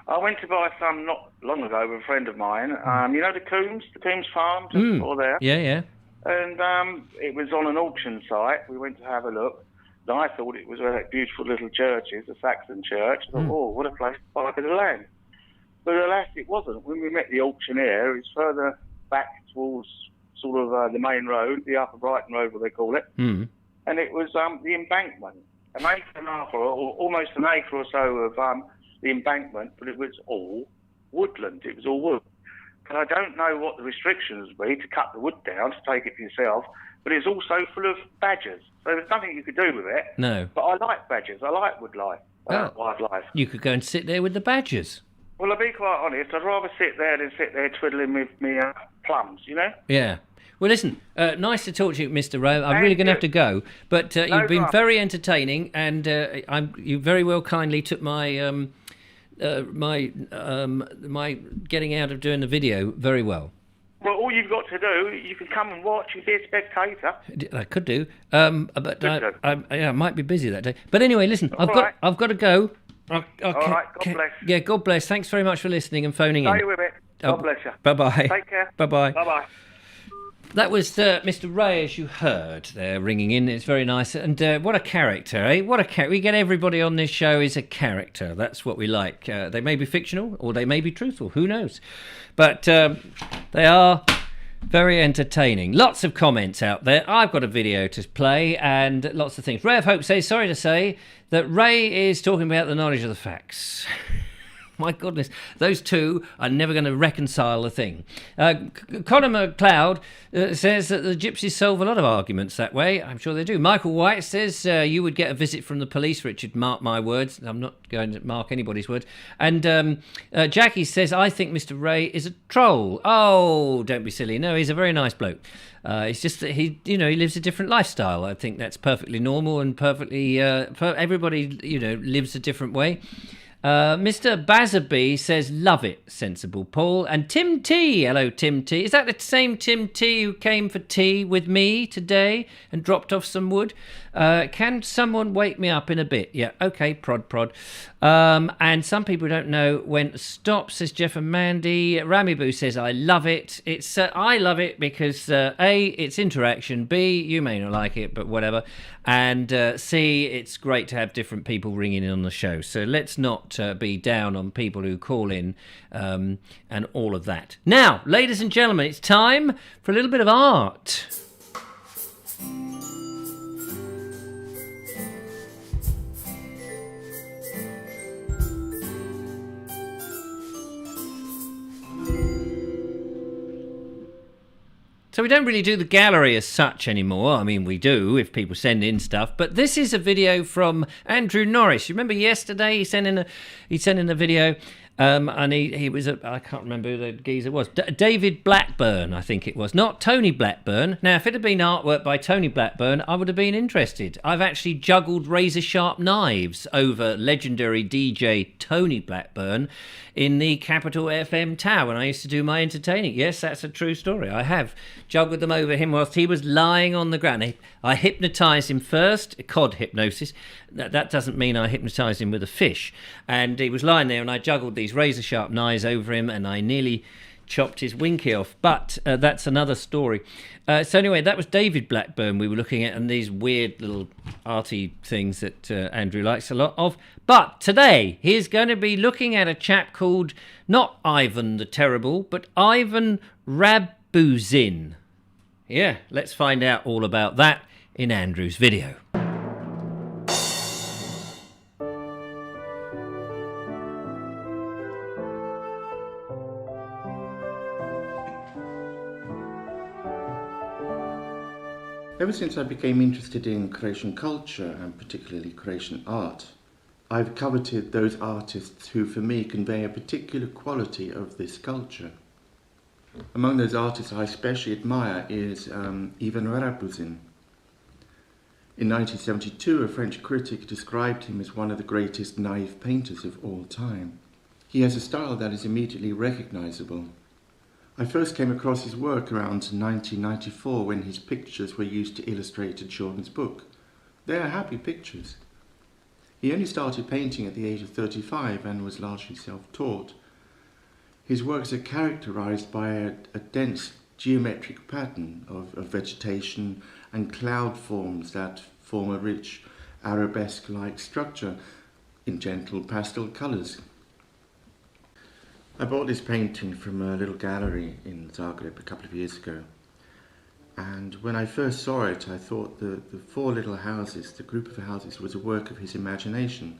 I went to buy some not long ago with a friend of mine. You know the Coombs farm just before there. Yeah. And it was on an auction site. We went to have a look. And I thought it was where that beautiful little church is, the Saxon church. I thought, what a place to buy a bit of land. But alas, it wasn't. When we met the auctioneer, it's further back towards sort of the main road, the Upper Brighton Road, what they call it. And it was the embankment. An acre and a half, or almost an acre or so of the embankment, but it was all woodland. It was all wood. But I don't know what the restrictions would be to cut the wood down, to take it for yourself, but it's also full of badgers. So there's nothing you could do with it. No. But I like badgers. I like wildlife. You could go and sit there with the badgers. Well, I'll be quite honest. I'd rather sit there than sit there twiddling with me plums, you know? Yeah. Well, listen, nice to talk to you, Mr. Rowe. I'm really going to have to go. But you've been very entertaining, and you very well kindly took my my getting out of doing the video very well. Well, all you've got to do, you can come and watch and be a spectator. I could do, but I might be busy that day. But anyway, listen, I've got to go. All right, God bless. Yeah, God bless. Thanks very much for listening and phoning in. Stay with it. God bless you. Bye-bye. Take care. Bye-bye. Bye-bye. That was Mr. Ray, as you heard, there ringing in. It's very nice. And what a character, eh? What a character. We get everybody on this show is a character. That's what we like. They may be fictional or they may be truthful. Who knows? But they are very entertaining. Lots of comments out there. I've got a video to play and lots of things. Ray of Hope says, sorry to say that Ray is talking about the knowledge of the facts. My goodness, those two are never going to reconcile a thing. Conor McLeod says that the gypsies solve a lot of arguments that way. I'm sure they do. Michael White says you would get a visit from the police, Richard. Mark my words. I'm not going to mark anybody's words. And Jackie says, I think Mr. Ray is a troll. Oh, don't be silly. No, he's a very nice bloke. It's just that he lives a different lifestyle. I think that's perfectly normal and perfectly. Everybody, lives a different way. Mr. Bazzaby says, love it, sensible Paul. And Tim T, hello Tim T. Is that the same Tim T who came for tea with me today and dropped off some wood? Can someone wake me up in a bit? Yeah, okay, prod. And some people don't know when to stop, says Jeff and Mandy. Ramiboo says, I love it. It's I love it because A, it's interaction. B, you may not like it, but whatever. And C, it's great to have different people ringing in on the show. So let's not be down on people who call in and all of that. Now, ladies and gentlemen, it's time for a little bit of art. So we don't really do the gallery as such anymore. I mean, we do if people send in stuff. But this is a video from Andrew Norris. You remember yesterday he sent in a video, and he was I can't remember who the geezer was. David Blackburn, I think it was, not Tony Blackburn. Now, if it had been artwork by Tony Blackburn, I would have been interested. I've actually juggled razor sharp knives over legendary DJ Tony Blackburn in the Capital FM tower when I used to do my entertaining. Yes, that's a true story. I have juggled them over him whilst he was lying on the ground. I hypnotised him first, cod hypnosis. That doesn't mean I hypnotised him with a fish. And he was lying there and I juggled these razor sharp knives over him and I nearly chopped his winky off. But that's another story. So anyway, that was David Blackburn we were looking at and these weird little arty things that Andrew likes a lot of. But today, he's going to be looking at a chap called not Ivan the Terrible, but Ivan Rabuzin. Yeah, let's find out all about that in Andrew's video. Ever since I became interested in Croatian culture, and particularly Croatian art, I've coveted those artists who, for me, convey a particular quality of this culture. Among those artists I especially admire is Ivan Rabuzin. In 1972, a French critic described him as one of the greatest naïve painters of all time. He has a style that is immediately recognizable. I first came across his work around 1994 when his pictures were used to illustrate a children's book. They are happy pictures. He only started painting at the age of 35 and was largely self-taught. His works are characterized by a dense geometric pattern of vegetation and cloud forms that form a rich arabesque-like structure in gentle pastel colours. I bought this painting from a little gallery in Zagreb a couple of years ago, and when I first saw it I thought the four little houses, the group of houses, was a work of his imagination,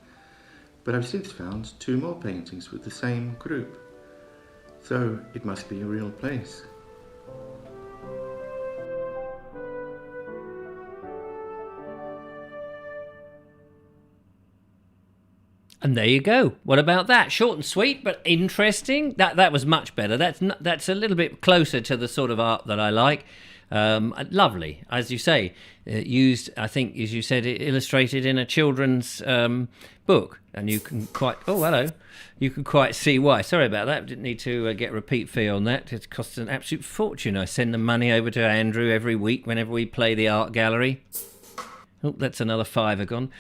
but I've since found two more paintings with the same group, so it must be a real place. And there you go. What about that? Short and sweet, but interesting. That was much better. That's a little bit closer to the sort of art that I like. Lovely, as you say. Used, I think, as you said, illustrated in a children's book, and you can quite. Oh, hello. You can quite see why. Sorry about that. Didn't need to get a repeat fee on that. It costs an absolute fortune. I send the money over to Andrew every week whenever we play the art gallery. Oh, that's another £5 gone.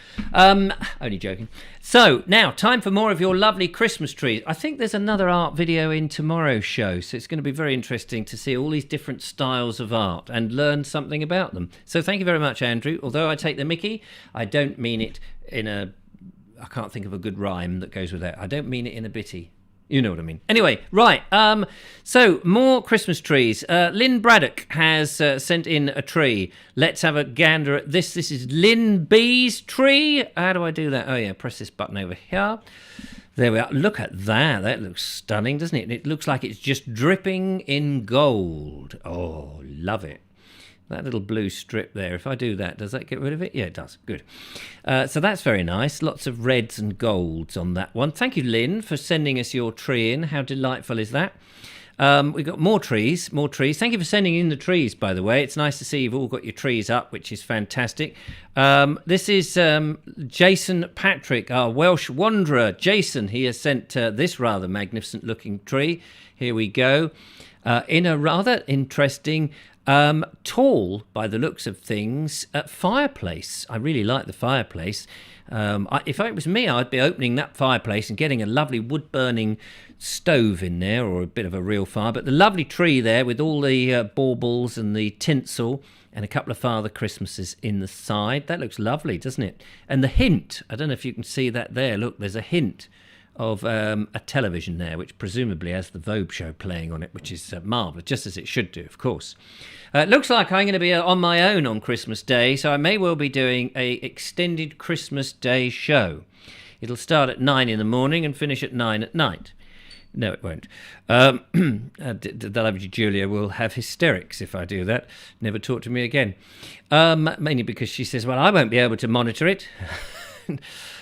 Only joking. So, now, time for more of your lovely Christmas trees. I think there's another art video in tomorrow's show, so it's going to be very interesting to see all these different styles of art and learn something about them. So thank you very much, Andrew. Although I take the mickey, I don't mean it in a... I can't think of a good rhyme that goes with that. I don't mean it in a bitty. You know what I mean. Anyway, right. So, more Christmas trees. Lynn Braddock has sent in a tree. Let's have a gander at this. This is Lynn B's tree. How do I do that? Oh, yeah, press this button over here. There we are. Look at that. That looks stunning, doesn't it? It looks like it's just dripping in gold. Oh, love it. That little blue strip there, if I do that, does that get rid of it? Yeah, it does. Good. So that's very nice. Lots of reds and golds on that one. Thank you, Lynn, for sending us your tree in. How delightful is that? We've got more trees. Thank you for sending in the trees, by the way. It's nice to see you've all got your trees up, which is fantastic. This is Jason Patrick, our Welsh wanderer. Jason, he has sent this rather magnificent-looking tree. Here we go. In a rather interesting... tall, by the looks of things, fireplace. I really like the fireplace. If it was me, I'd be opening that fireplace and getting a lovely wood-burning stove in there, or a bit of a real fire. But the lovely tree there with all the baubles and the tinsel and a couple of Father Christmases in the side. That looks lovely, doesn't it? And the hint, I don't know if you can see that there. Look, there's a hint of a television there, which presumably has the Vobes Show playing on it, which is marvellous, just as it should do, of course. It looks like I'm going to be on my own on Christmas Day, so I may well be doing a extended Christmas Day show. It'll start at 9 in the morning and finish at 9 at night. No, it won't. The lovely Julia will have hysterics if I do that. Never talk to me again. Mainly because she says, well, I won't be able to monitor it.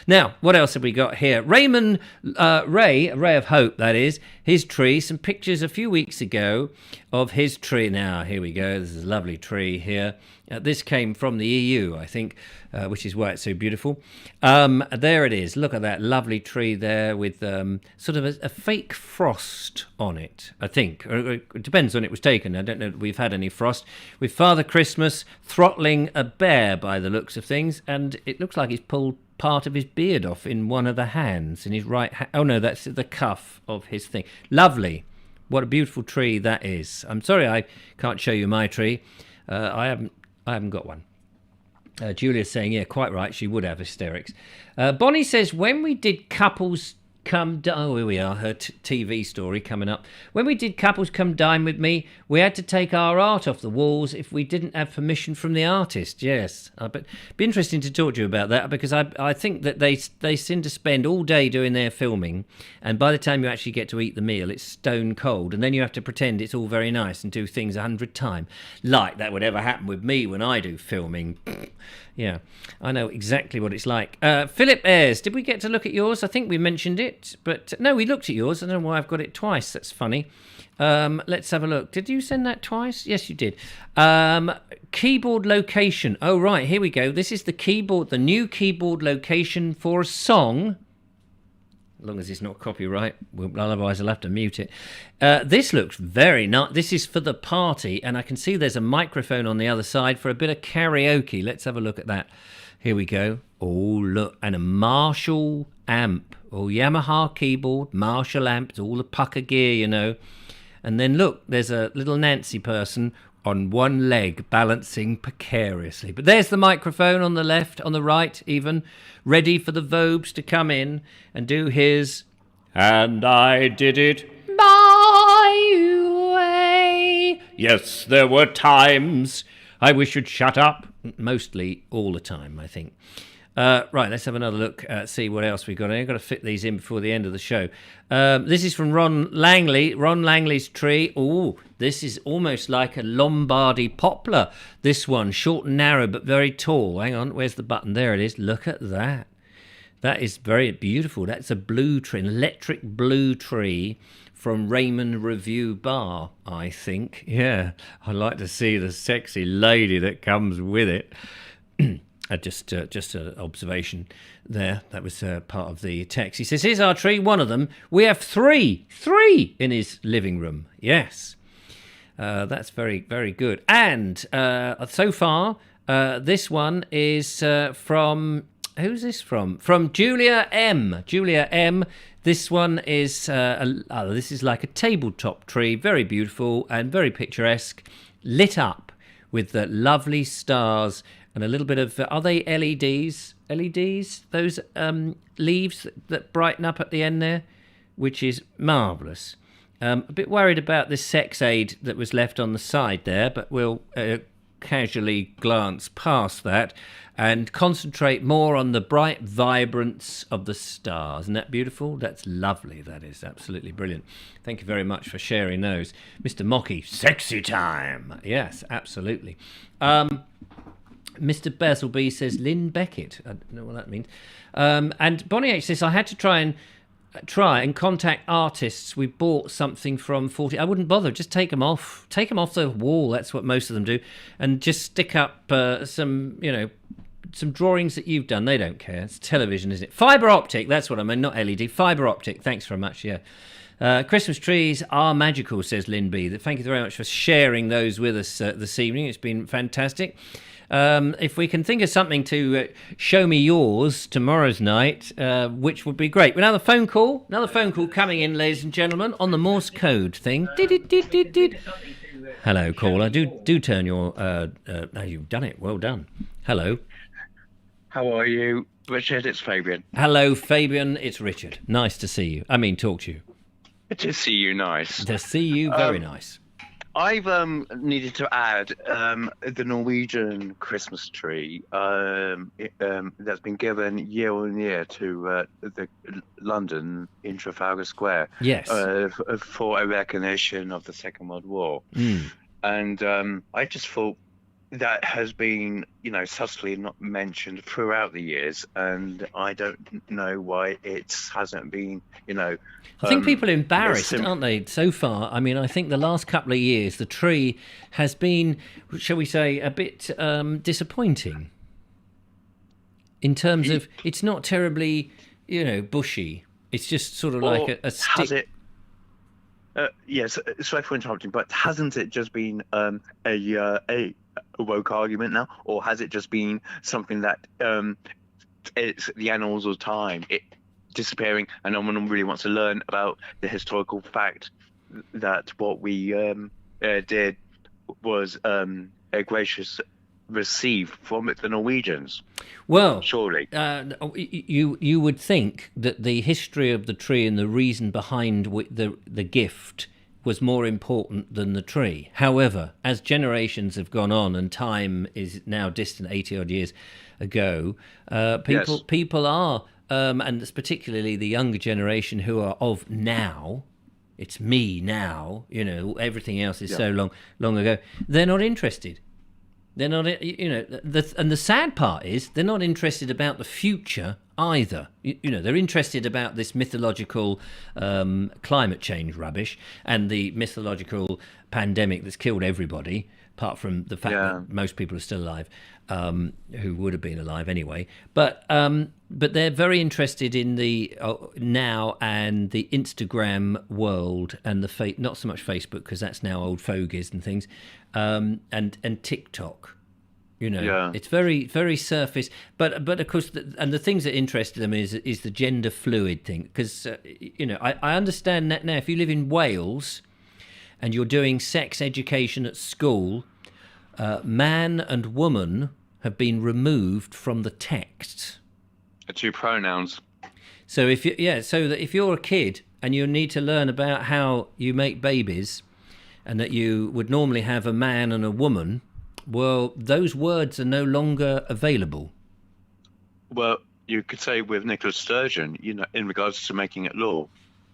Now, what else have we got here? Raymond Ray of Hope, that is, his tree. Some pictures a few weeks ago of his tree. Now, here we go. This is a lovely tree here. This came from the EU, I think, which is why it's so beautiful. There it is. Look at that lovely tree there with sort of a fake frost on it, I think. It depends when it was taken. I don't know if we've had any frost. With Father Christmas throttling a bear by the looks of things, and it looks like he's pulled part of his beard off in one of the hands, in his right hand. Oh, no, that's the cuff of his thing. Lovely. What a beautiful tree that is. I'm sorry I can't show you my tree. I haven't got one. Julia's saying, yeah, quite right, she would have hysterics. Bonnie says, when we did Couples Come... Oh, here we are, her TV story coming up. When we did Couples Come Dine With Me, we had to take our art off the walls if we didn't have permission from the artist. Yes, but it'd be interesting to talk to you about that, because I think that they seem to spend all day doing their filming, and by the time you actually get to eat the meal, it's stone cold, and then you have to pretend it's all very nice and do things 100 times. Like that would ever happen with me when I do filming. Yeah, I know exactly what it's like. Philip Ayres, did we get to look at yours? I think we mentioned it. it, but no, we looked at yours. I don't know why I've got it twice. That's funny. Let's have a look. Did you send that twice? Yes, you did. Keyboard location. Oh, right, here we go. This is the new keyboard location for a song. As long as it's not copyright, otherwise I'll have to mute it. This looks very nice. This is for the party, and I can see there's a microphone on the other side for a bit of karaoke. Let's have a look at that. Here we go. Oh, look, and a Marshall amp. Oh, Yamaha keyboard, Marshall amp. It's all the pucker gear, you know. And then look, there's a little Nancy person on one leg balancing precariously. But there's the microphone on the left, on the right even, ready for the Vobes to come in and do his "And I Did It My Way." Yes, there were times I wish you'd shut up. Mostly all the time, I think. Right, let's have another look, see what else we've got. I've got to fit these in before the end of the show. This is from Ron Langley. Ron Langley's tree. Oh, this is almost like a Lombardy poplar. This one, short and narrow, but very tall. Hang on, where's the button? There it is. Look at that. That is very beautiful. That's a blue tree, an electric blue tree from Raymond Review Bar, I think. Yeah, I'd like to see the sexy lady that comes with it. Just an observation there. That was part of the text. He says, here's our tree, one of them. We have three in his living room. Yes. That's very, very good. And so far, this one is from... Who's this from? From Julia M. Julia M. This one is... this is like a tabletop tree. Very beautiful and very picturesque. Lit up with the lovely stars... And a little bit of, are they LEDs? LEDs? Those leaves that brighten up at the end there, which is marvellous. A bit worried about this sex aid that was left on the side there, but we'll casually glance past that and concentrate more on the bright vibrance of the stars. Isn't that beautiful? That's lovely. That is absolutely brilliant. Thank you very much for sharing those. Mr. Mocky, sexy time. Yes, absolutely. Mr. Bezelby says Lynn Beckett. I don't know what that means. And Bonnie H says, I had to try and contact artists. We bought something from 40. I wouldn't bother. Just take them off. Take them off the wall. That's what most of them do. And just stick up some drawings that you've done. They don't care. It's television, isn't it? Fibre optic. That's what I mean. Not LED. Fibre optic. Thanks very much. Yeah. Christmas trees are magical, says Lynn B. Thank you very much for sharing those with us this evening. It's been fantastic. If we can think of something to show me yours tomorrow's night, which would be great. Another phone call coming in, ladies and gentlemen, on the Morse code thing. Hello, caller. Do turn your... no, you've done it. Well done. Hello. How are you? Richard, it's Fabian. Hello, Fabian. It's Richard. Nice to see you. I mean, talk to you. To see you, nice. To see you, very nice. I've needed to add the Norwegian Christmas tree that's been given year on year to the London in Trafalgar Square. Yes. For a recognition of the Second World War. And I just thought that has been, subtly not mentioned throughout the years, and I don't know why it hasn't been, I think people are embarrassed, aren't they, so far? I mean, I think the last couple of years, the tree has been, shall we say, a bit disappointing in terms of it's not terribly, bushy. It's just sort of like a stick. Has it? Yes, sorry for interrupting, but hasn't it just been a woke argument now, or has it just been something that it's the annals of time, it disappearing, and no one really wants to learn about the historical fact that what we did was a gracious receive from the Norwegians? Well, surely you would think that the history of the tree and the reason behind the gift was more important than the tree. However, as generations have gone on and time is now distant 80 odd years ago, people are, and it's particularly the younger generation who are of now, it's me now, everything else is so long ago, they're not interested. They're not, and the sad part is they're not interested about the future either. They're interested about this mythological climate change rubbish and the mythological pandemic that's killed everybody, apart from the fact that most people are still alive, who would have been alive anyway. But they're very interested in the now and the Instagram world and the not so much Facebook, because that's now old fogies and things, and TikTok. It's very, very surface. But of course, and the things that interest them is the gender fluid thing. Because I understand that now. If you live in Wales and you're doing sex education at school, man and woman have been removed from the text. The two pronouns. So so that if you're a kid and you need to learn about how you make babies, and that you would normally have a man and a woman, well, those words are no longer available. Well, you could say with Nicola Sturgeon, in regards to making it law.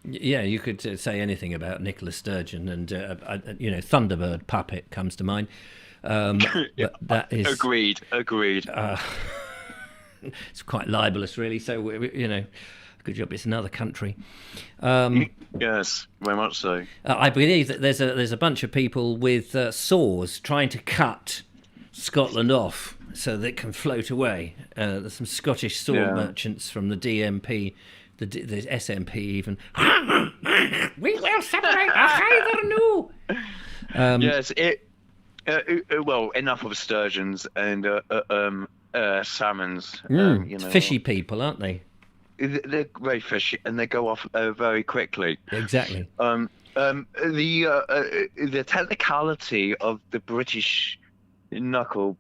Yeah, you could say anything about Nicola Sturgeon, and Thunderbird puppet comes to mind. But that is agreed. It's quite libelous, really. So good job it's another country. Yes, very much so. I believe that there's a bunch of people with saws trying to cut Scotland off so that it can float away. There's some Scottish saw merchants from the DMP, the SNP even. We will separate the Hyther new. Yes, well, enough of sturgeons and salmons. Fishy people, aren't they? They're very fishy, and they go off very quickly. Exactly. The technicality of the British knuckle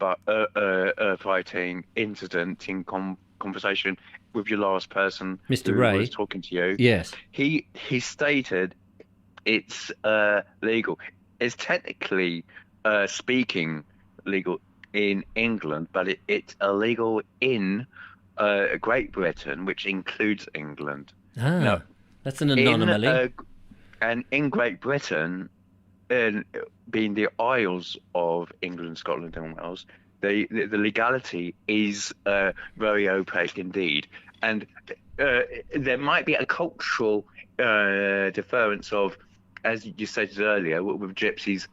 fighting incident in conversation with your last person, Mr. who Ray, was talking to you. Yes. He stated it's legal. It's technically speaking legal in England, but it's illegal in Great Britain, which includes England. Now, that's an anomaly. And in Great Britain, being the Isles of England, Scotland, and Wales, the legality is very opaque indeed. And there might be a cultural difference of, as you stated earlier, with gypsies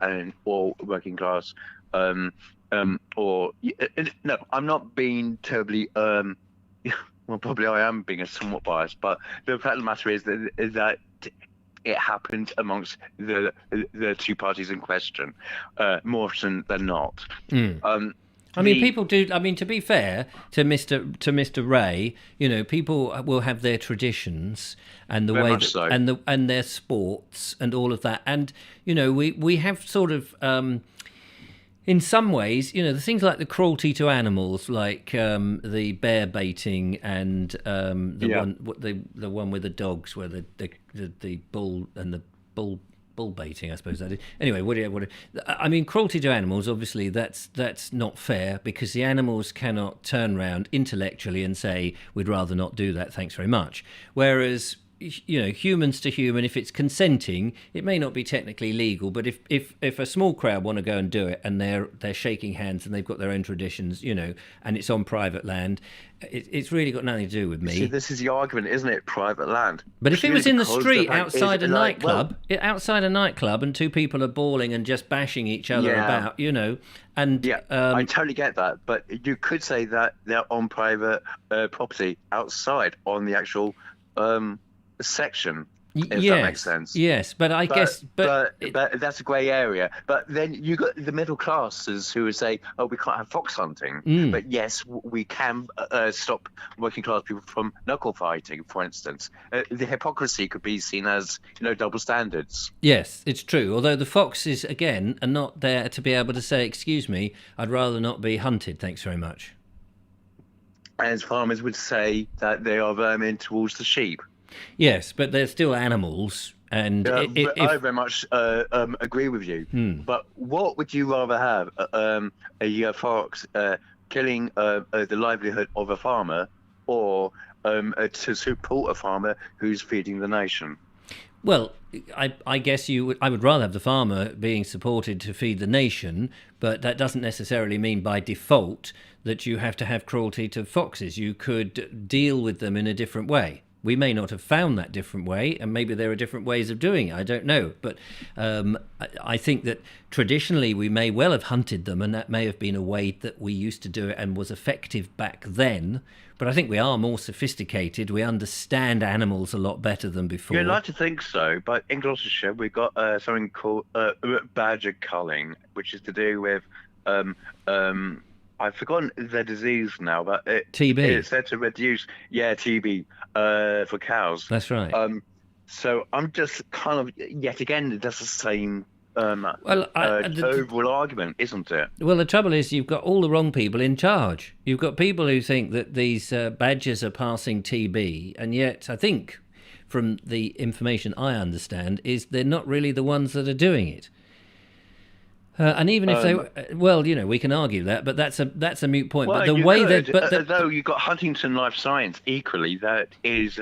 or working class. No, I'm not being terribly. Well, probably I am being somewhat biased, but the fact of the matter is that it happened amongst the two parties in question more often than not. People do. I mean, to be fair to Mr. Ray, people will have their traditions and the way that, and their sports and all of that, and we have sort of. In some ways, the things like the cruelty to animals, like the bear baiting and the one with the dogs, where the bull and the bull baiting, I suppose that is. Anyway, I mean, cruelty to animals. Obviously, that's not fair, because the animals cannot turn round intellectually and say, "We'd rather not do that. Thanks very much." Whereas, humans to human, if it's consenting, it may not be technically legal, but if a small crowd want to go and do it, and they're shaking hands and they've got their own traditions, and it's on private land, it's really got nothing to do with me. See, this is the argument, isn't it? Private land. But if it was in the street outside a nightclub, and two people are bawling and just bashing each other about, and I totally get that. But you could say that they're on private property outside on the actual section, if that makes sense. Yes, but that's a grey area. But then you got the middle classes who would say, "Oh, we can't have fox hunting," but yes, we can stop working class people from knuckle fighting, for instance. The hypocrisy could be seen as double standards. Yes, it's true. Although the foxes again are not there to be able to say, "Excuse me, I'd rather not be hunted. Thanks very much." As farmers would say that they are vermin towards the sheep. Yes, but they're still animals, and I very much agree with you. But what would you rather have? A fox killing the livelihood of a farmer, or to support a farmer who's feeding the nation? Well, I guess I would rather have the farmer being supported to feed the nation, but that doesn't necessarily mean by default that you have to have cruelty to foxes. You could deal with them in a different way. We may not have found that different way, and maybe there are different ways of doing it. I don't know. But I think that traditionally we may well have hunted them, and that may have been a way that we used to do it and was effective back then. But I think we are more sophisticated. We understand animals a lot better than before. You'd like to think so, but in Gloucestershire we've got something called badger culling, which is to do with I've forgotten the disease now, but TB. It's said to reduce, TB for cows. That's right. So I'm just kind of yet again that's the same overall argument, isn't it? Well, the trouble is you've got all the wrong people in charge. You've got people who think that these badgers are passing TB, and yet I think, from the information I understand, is they're not really the ones that are doing it. And even if they, well, we can argue that, but that's a moot point. Well, but the way could, that, though you've got Huntington Life Science equally, that is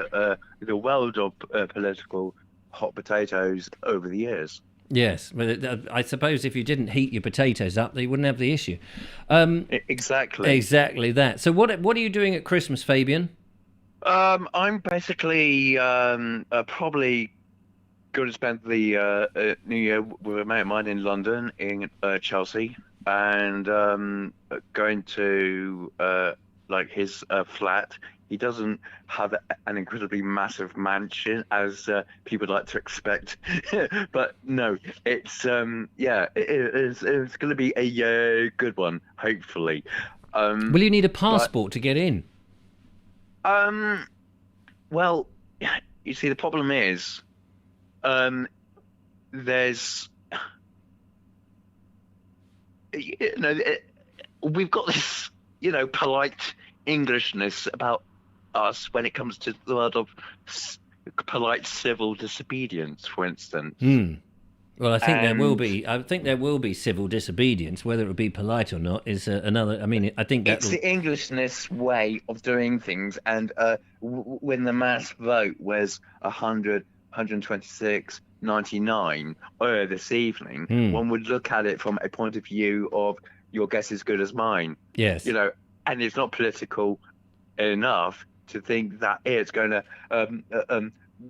the world of political hot potatoes over the years. Yes, but I suppose if you didn't heat your potatoes up, they wouldn't have the issue. Exactly. Exactly that. So what are you doing at Christmas, Fabian? I'm basically probably going to spend the New Year with a mate of mine in London, in Chelsea, and going to his flat. He doesn't have an incredibly massive mansion, as people like to expect, but no, it's it's going to be a good one, hopefully. Will you need a passport to get in? Well, you see, the problem is, there's, we've got this, polite Englishness about us when it comes to the world of polite civil disobedience, for instance. Well, I think there will be. I think there will be civil disobedience, whether it would be polite or not is another. I mean, I think it's the Englishness way of doing things. And when the mass vote was 100, 126, 99 this evening, one would look at it from a point of view of your guess is good as mine. Yes. And it's not political enough to think that it's going to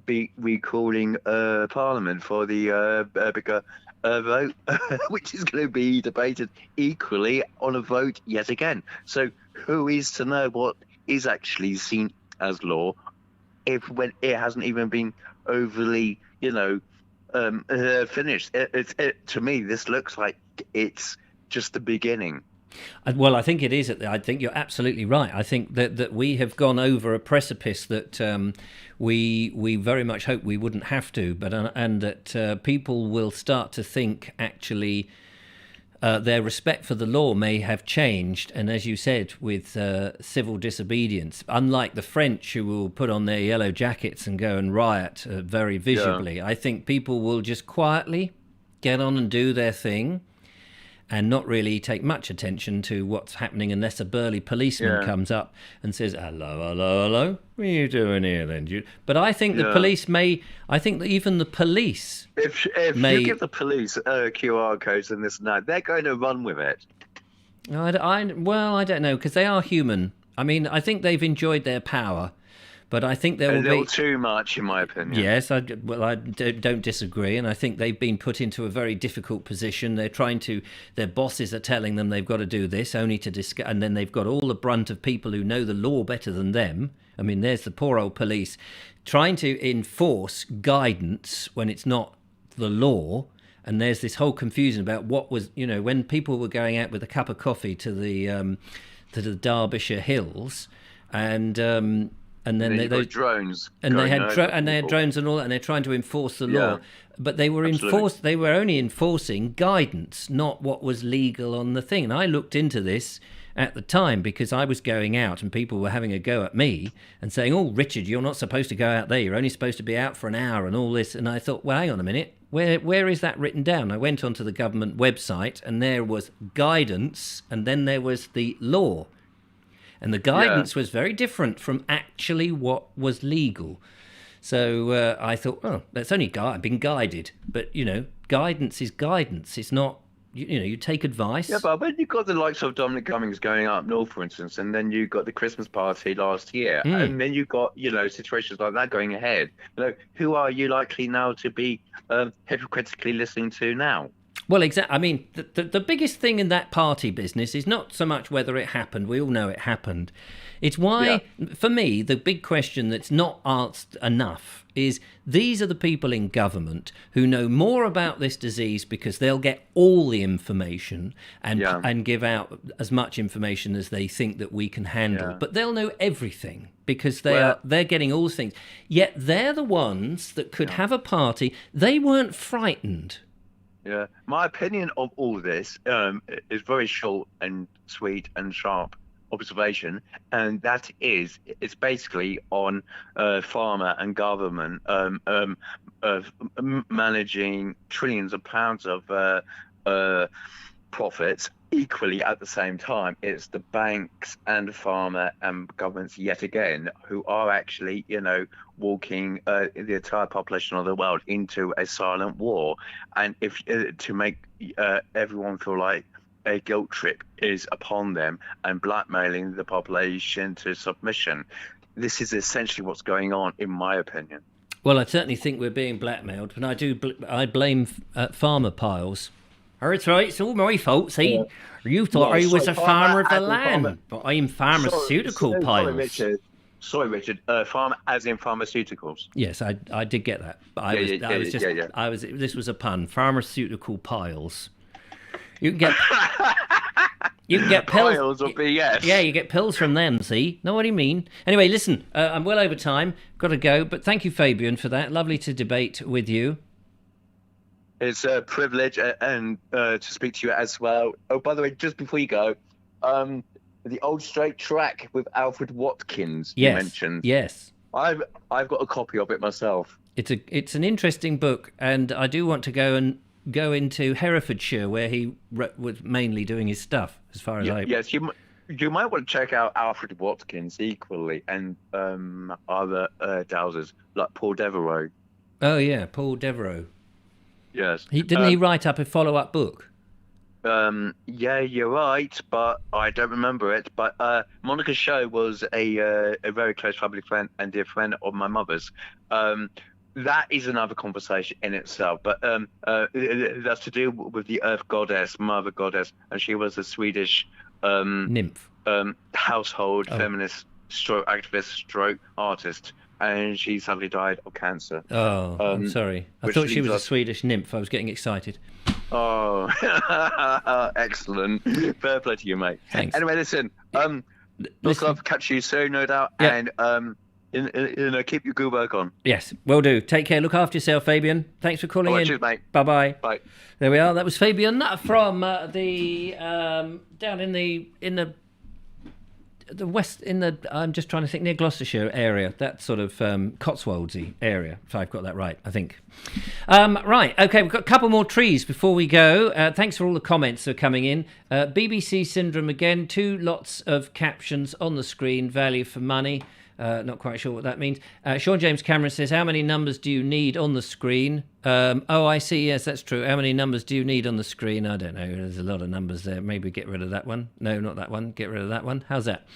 be recalling Parliament for the bigger vote, which is going to be debated equally on a vote yet again. So who is to know what is actually seen as law when it hasn't even been overly, finished? To me, this looks like it's just the beginning. Well, I think it is. I think you're absolutely right. I think that we have gone over a precipice that we very much hope we wouldn't have to, but and that people will start to think actually their respect for the law may have changed. And as you said, with civil disobedience, unlike the French who will put on their yellow jackets and go and riot very visibly, I think people will just quietly get on and do their thing and not really take much attention to what's happening unless a burly policeman comes up and says, hello, what are you doing here then? But I think the police I think that even the police If you give the police QR codes and this and that, they're going to run with it. Well, I don't know, because they are human. I mean, I think they've enjoyed their power, but I think there will be a little too much, in my opinion. Yes, I don't disagree, and I think they've been put into a very difficult position. Their bosses are telling them they've got to do this, only to discuss, and then they've got all the brunt of people who know the law better than them. I mean, there's the poor old police trying to enforce guidance when it's not the law. And there's this whole confusion about what was, when people were going out with a cup of coffee to the Derbyshire Hills, and then they had drones, and they had drones and all that, and they're trying to enforce the law, but they were only enforcing guidance, not what was legal on the thing. And I looked into this at the time because I was going out and people were having a go at me and saying, "Oh, Richard, you're not supposed to go out there. You're only supposed to be out for an hour and all this." And I thought, well, hang on a minute. Where is that written down? I went onto the government website and there was guidance and then there was the law. And the guidance was very different from actually what was legal. So I thought, that's only I've been guided. But, guidance is guidance. It's not, you take advice. Yeah, but when you've got the likes of Dominic Cummings going up north, for instance, and then you got the Christmas party last year, and then you've got, situations like that going ahead, who are you likely now to be hypocritically listening to now? Well, exactly. I mean, the biggest thing in that party business is not so much whether it happened. We all know it happened. It's why, for me, the big question that's not asked enough is these are the people in government who know more about this disease because they'll get all the information and give out as much information as they think that we can handle. But they'll know everything because they're getting all the things. Yet they're the ones that could have a party. They weren't frightened. Yeah, my opinion of all this is very short and sweet and sharp observation, and that is it's basically on pharma and government managing trillions of pounds of profits equally at the same time. It's the banks and pharma and governments yet again who are actually, walking the entire population of the world into a silent war. And if to make everyone feel like a guilt trip is upon them and blackmailing the population to submission. This is essentially what's going on, in my opinion. Well, I certainly think we're being blackmailed, but I blame farmer piles. Oh, it's right, it's all my fault, see? Yeah. You thought I was a farmer of the land, but I'm pharmaceutical piles. Sorry, Richard. Farm as in pharmaceuticals. Yes, I did get that. But this was a pun. Pharmaceutical piles. You can get pills. Piles of BS. Yeah, you get pills from them. See, know what I mean? Anyway, listen. I'm well over time. Got to go. But thank you, Fabian, for that. Lovely to debate with you. It's a privilege and to speak to you as well. Oh, by the way, just before you go, the Old Straight Track with Alfred Watkins you mentioned. Yes. I've got a copy of it myself. It's an interesting book, and I do want to go into Herefordshire, where he was mainly doing his stuff, as far as I... Yes, you might want to check out Alfred Watkins equally, and other dowsers, like Paul Devereux. Oh, yeah, Paul Devereux. Yes. Didn't he write up a follow-up book? Yeah, you're right, but I don't remember it. But Monica Shaw was a very close family friend and dear friend of my mother's. That is another conversation in itself, but that's to do with the Earth Goddess, Mother Goddess, and she was a Swedish nymph, household feminist, stroke activist, stroke artist, and she suddenly died of cancer. Oh, I'm sorry. I thought she was a Swedish nymph. I was getting excited. Oh, excellent. Fair play to you, mate. Thanks. Anyway, listen. Look, I'll catch you soon, no doubt, and keep your good work on. Yes, will do. Take care. Look after yourself, Fabian. Thanks for calling in. Cheers, mate. Bye-bye. Bye. There we are. That was Fabian from the down in the west, I'm just trying to think, near Gloucestershire area, that sort of Cotswoldsy area, if I've got that right, I think. Right, okay, we've got a couple more trees before we go. Thanks for all the comments that are coming in. BBC Syndrome again, 2 lots of captions on the screen, value for money. Not quite sure what that means. Sean James Cameron says, how many numbers do you need on the screen? Oh, I see. Yes, that's true. How many numbers do you need on the screen? I don't know. There's a lot of numbers there. Maybe get rid of that one. No, not that one. Get rid of that one. How's that?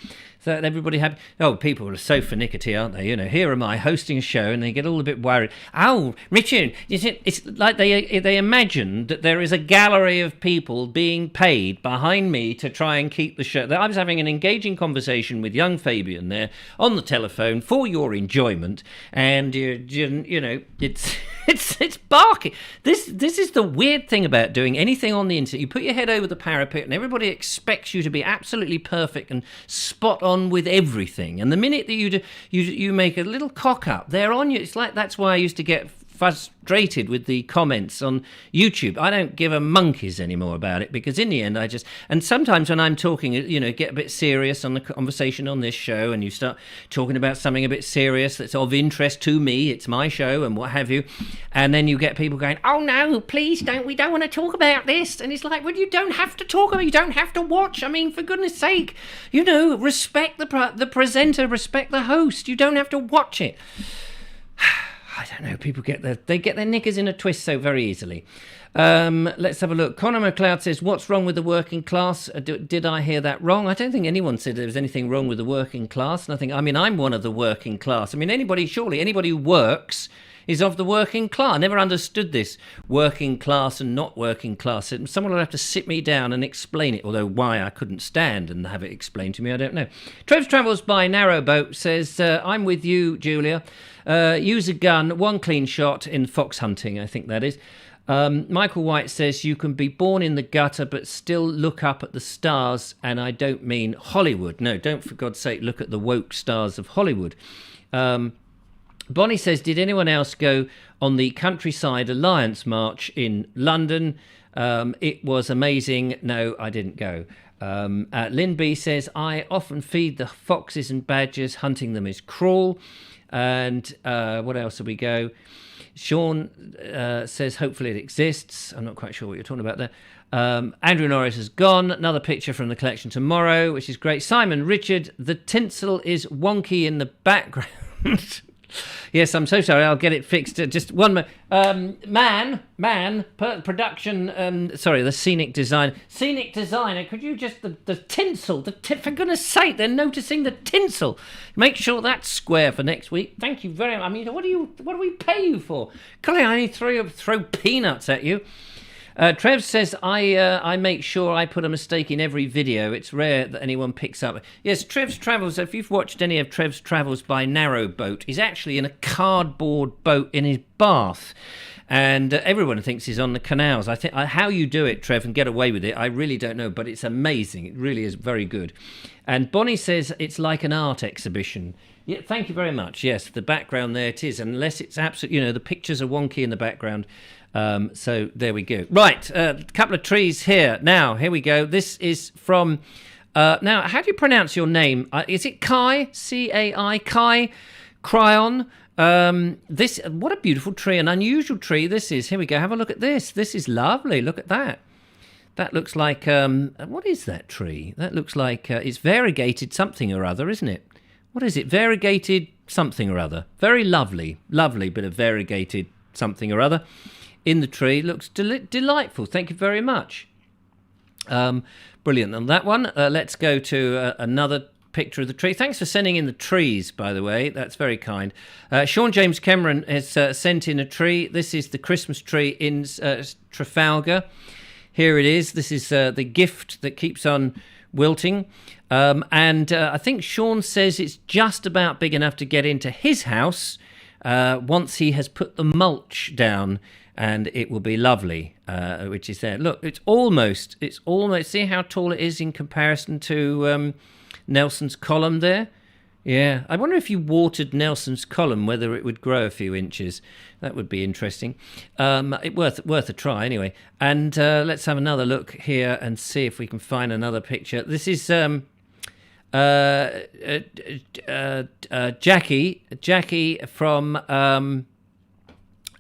So everybody happy? Oh, people are so finicky, aren't they? Here am I hosting a show, and they get all a bit worried. Oh, Richard, it's like they imagine that there is a gallery of people being paid behind me to try and keep the show. I was having an engaging conversation with young Fabian there on the telephone for your enjoyment, and it's barking. This is the weird thing about doing anything on the internet. You put your head over the parapet, and everybody expects you to be absolutely perfect and spot on with everything. And the minute that you make a little cock up, they're on you. It's like that's why I used to get frustrated with the comments on YouTube. I don't give a monkeys anymore about it, because in the end and sometimes when I'm talking, get a bit serious on the conversation on this show, and you start talking about something a bit serious that's of interest to me, it's my show and what have you, and then you get people going, oh no, please don't, we don't want to talk about this, and it's like, well, you don't have to talk about it, you don't have to watch, I mean, for goodness sake, respect the presenter, respect the host, you don't have to watch it. I don't know. People get their knickers in a twist so very easily. Let's have a look. Connor McLeod says, "What's wrong with the working class?" Did I hear that wrong? I don't think anyone said there was anything wrong with the working class. And I mean, I'm one of the working class. I mean, anybody who works is of the working class. I never understood this working class and not working class. Someone will have to sit me down and explain it. Although why I couldn't stand and have it explained to me, I don't know. Trev's Travels by Narrowboat says, "I'm with you, Julia. Use a gun, one clean shot in fox hunting," I think that is. Michael White says, "You can be born in the gutter but still look up at the stars, and I don't mean Hollywood. No, don't for God's sake look at the woke stars of Hollywood." Bonnie says, "Did anyone else go on the Countryside Alliance March in London? It was amazing." No, I didn't go. Lynn B says, "I often feed the foxes and badgers. Hunting them is cruel." And what else do we go? Sean says, "Hopefully it exists." I'm not quite sure what you're talking about there. Andrew Norris has gone. Another picture from the collection tomorrow, which is great. Simon Richard, "The tinsel is wonky in the background." Yes, I'm so sorry. I'll get it fixed. Just one more. Production. Sorry, the scenic designer. Could you just the tinsel? For goodness' sake, they're noticing the tinsel. Make sure that's square for next week. Thank you very much. I mean, what do we pay you for? Golly, I only throw peanuts at you. Trev says, I make sure I put a mistake in every video. It's rare that anyone picks up. Yes, Trev's Travels, if you've watched any of Trev's Travels by Narrowboat, he's actually in a cardboard boat in his bath. And everyone thinks he's on the canals. I think how you do it, Trev, and get away with it, I really don't know, but it's amazing. It really is very good. And Bonnie says it's like an art exhibition. Yeah, thank you very much. Yes, the background there it is, unless it's absolutely, the pictures are wonky in the background. So there we go. Right, a couple of trees here. Now, here we go. This is from... now, how do you pronounce your name? Is it Kai? C-A-I? Kai Cryon? What a beautiful tree, an unusual tree this is. Here we go. Have a look at this. This is lovely. Look at that. That looks like... what is that tree? That looks like... it's variegated something or other, isn't it? What is it? Variegated something or other. Very lovely. Lovely bit of variegated something or other. In the tree. Looks delightful. Thank you very much. Brilliant on that one. Let's go to another picture of the tree. Thanks for sending in the trees, by the way. That's very kind. Sean James Cameron has sent in a tree. This is the Christmas tree in Trafalgar. Here it is. This is the gift that keeps on wilting. And I think Sean says it's just about big enough to get into his house once he has put the mulch down. And it will be lovely, which is there. Look, it's almost, see how tall it is in comparison to Nelson's column there? Yeah, I wonder if you watered Nelson's column, whether it would grow a few inches. That would be interesting. Worth a try, anyway. And let's have another look here and see if we can find another picture. This is Jackie from...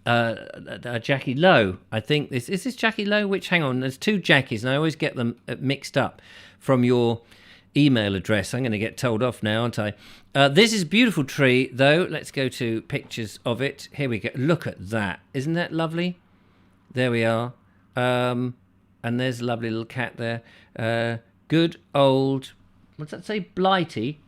Jackie Lowe, I think. Is this Jackie Lowe? Hang on, there's two Jackies, and I always get them mixed up from your email address. I'm going to get told off now, aren't I? This is a beautiful tree, though. Let's go to pictures of it. Here we go. Look at that. Isn't that lovely? There we are. And there's a lovely little cat there. Good old, what's that say? Blighty.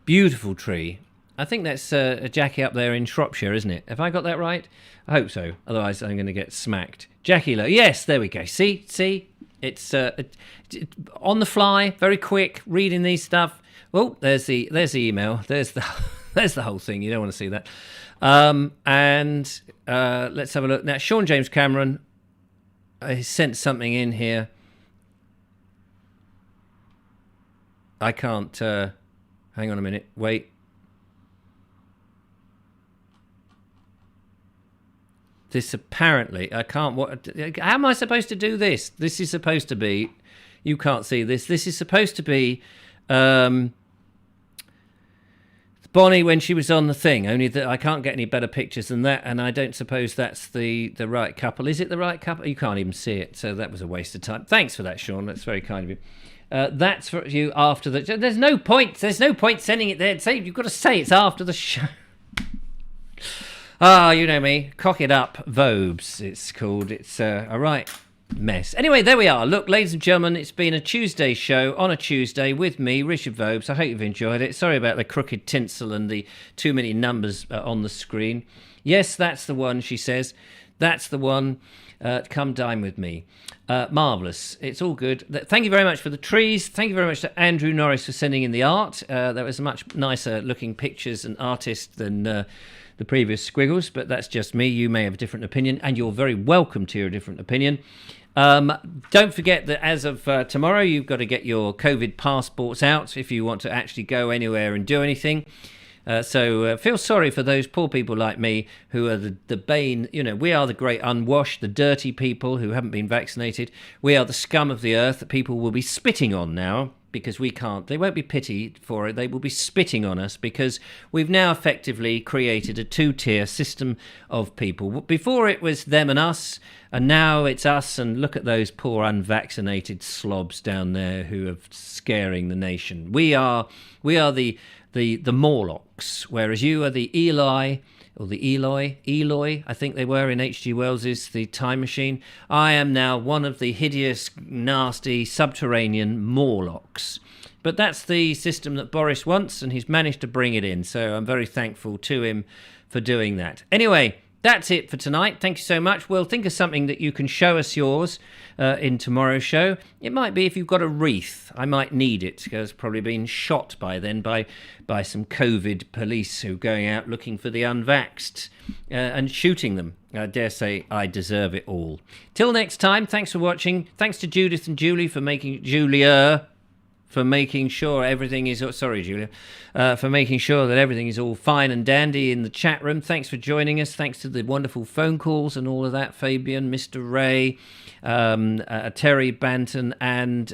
Beautiful tree. I think that's a Jackie up there in Shropshire, isn't it? Have I got that right? I hope so. Otherwise, I'm going to get smacked. Jackie Lowe. Yes, there we go. See? It's on the fly, very quick, reading these stuff. Oh, there's the email. There's the whole thing. You don't want to see that. And let's have a look. Now, Sean James Cameron has sent something in here. I can't... hang on a minute. Wait. This apparently, I can't... How am I supposed to do this? This is supposed to be... You can't see this. This is supposed to be Bonnie when she was on the thing, only that I can't get any better pictures than that, and I don't suppose that's the right couple. Is it the right couple? You can't even see it, so that was a waste of time. Thanks for that, Sean. That's very kind of you. That's for you after the... There's no point sending it there. You've got to say it's after the show. Ah, you know me. Cock it up, Vobes, it's called. It's a right mess. Anyway, there we are. Look, ladies and gentlemen, it's been a Tuesday show on a Tuesday with me, Richard Vobes. I hope you've enjoyed it. Sorry about the crooked tinsel and the too many numbers on the screen. Yes, that's the one, she says. That's the one. Come dine with me. Marvellous. It's all good. Thank you very much for the trees. Thank you very much to Andrew Norris for sending in the art. That was much nicer looking pictures and artist than the previous squiggles, but that's just me. You may have a different opinion, and you're very welcome to your different opinion. Don't forget that as of tomorrow, you've got to get your COVID passports out if you want to actually go anywhere and do anything. So feel sorry for those poor people like me who are the bane. You know, we are the great unwashed, the dirty people who haven't been vaccinated. We are the scum of the earth that people will be spitting on now because we can't. They won't be pitied for it. They will be spitting on us because we've now effectively created a two-tier system of people. Before it was them and us, and now it's us. And look at those poor unvaccinated slobs down there who are scaring the nation. We are the Morlocks, whereas you are the Eli, or the Eloi, I think they were in H.G. Wells's The Time Machine. I am now one of the hideous, nasty, subterranean Morlocks. But that's the system that Boris wants, and he's managed to bring it in, so I'm very thankful to him for doing that. Anyway, that's it for tonight. Thank you so much. We'll think of something that you can show us yours in tomorrow's show. It might be if you've got a wreath. I might need it because I've probably been shot by then by some COVID police who are going out looking for the unvaxxed and shooting them. I dare say I deserve it all. Till next time, thanks for watching. Thanks to Judith and Julie for making sure everything is... sorry, Julia. For making sure that everything is all fine and dandy in the chat room. Thanks for joining us. Thanks to the wonderful phone calls and all of that. Fabian, Mr. Ray, Terry Banton, and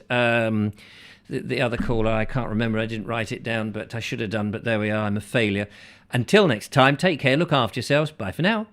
the other caller. I can't remember. I didn't write it down, but I should have done. But there we are. I'm a failure. Until next time, take care. Look after yourselves. Bye for now.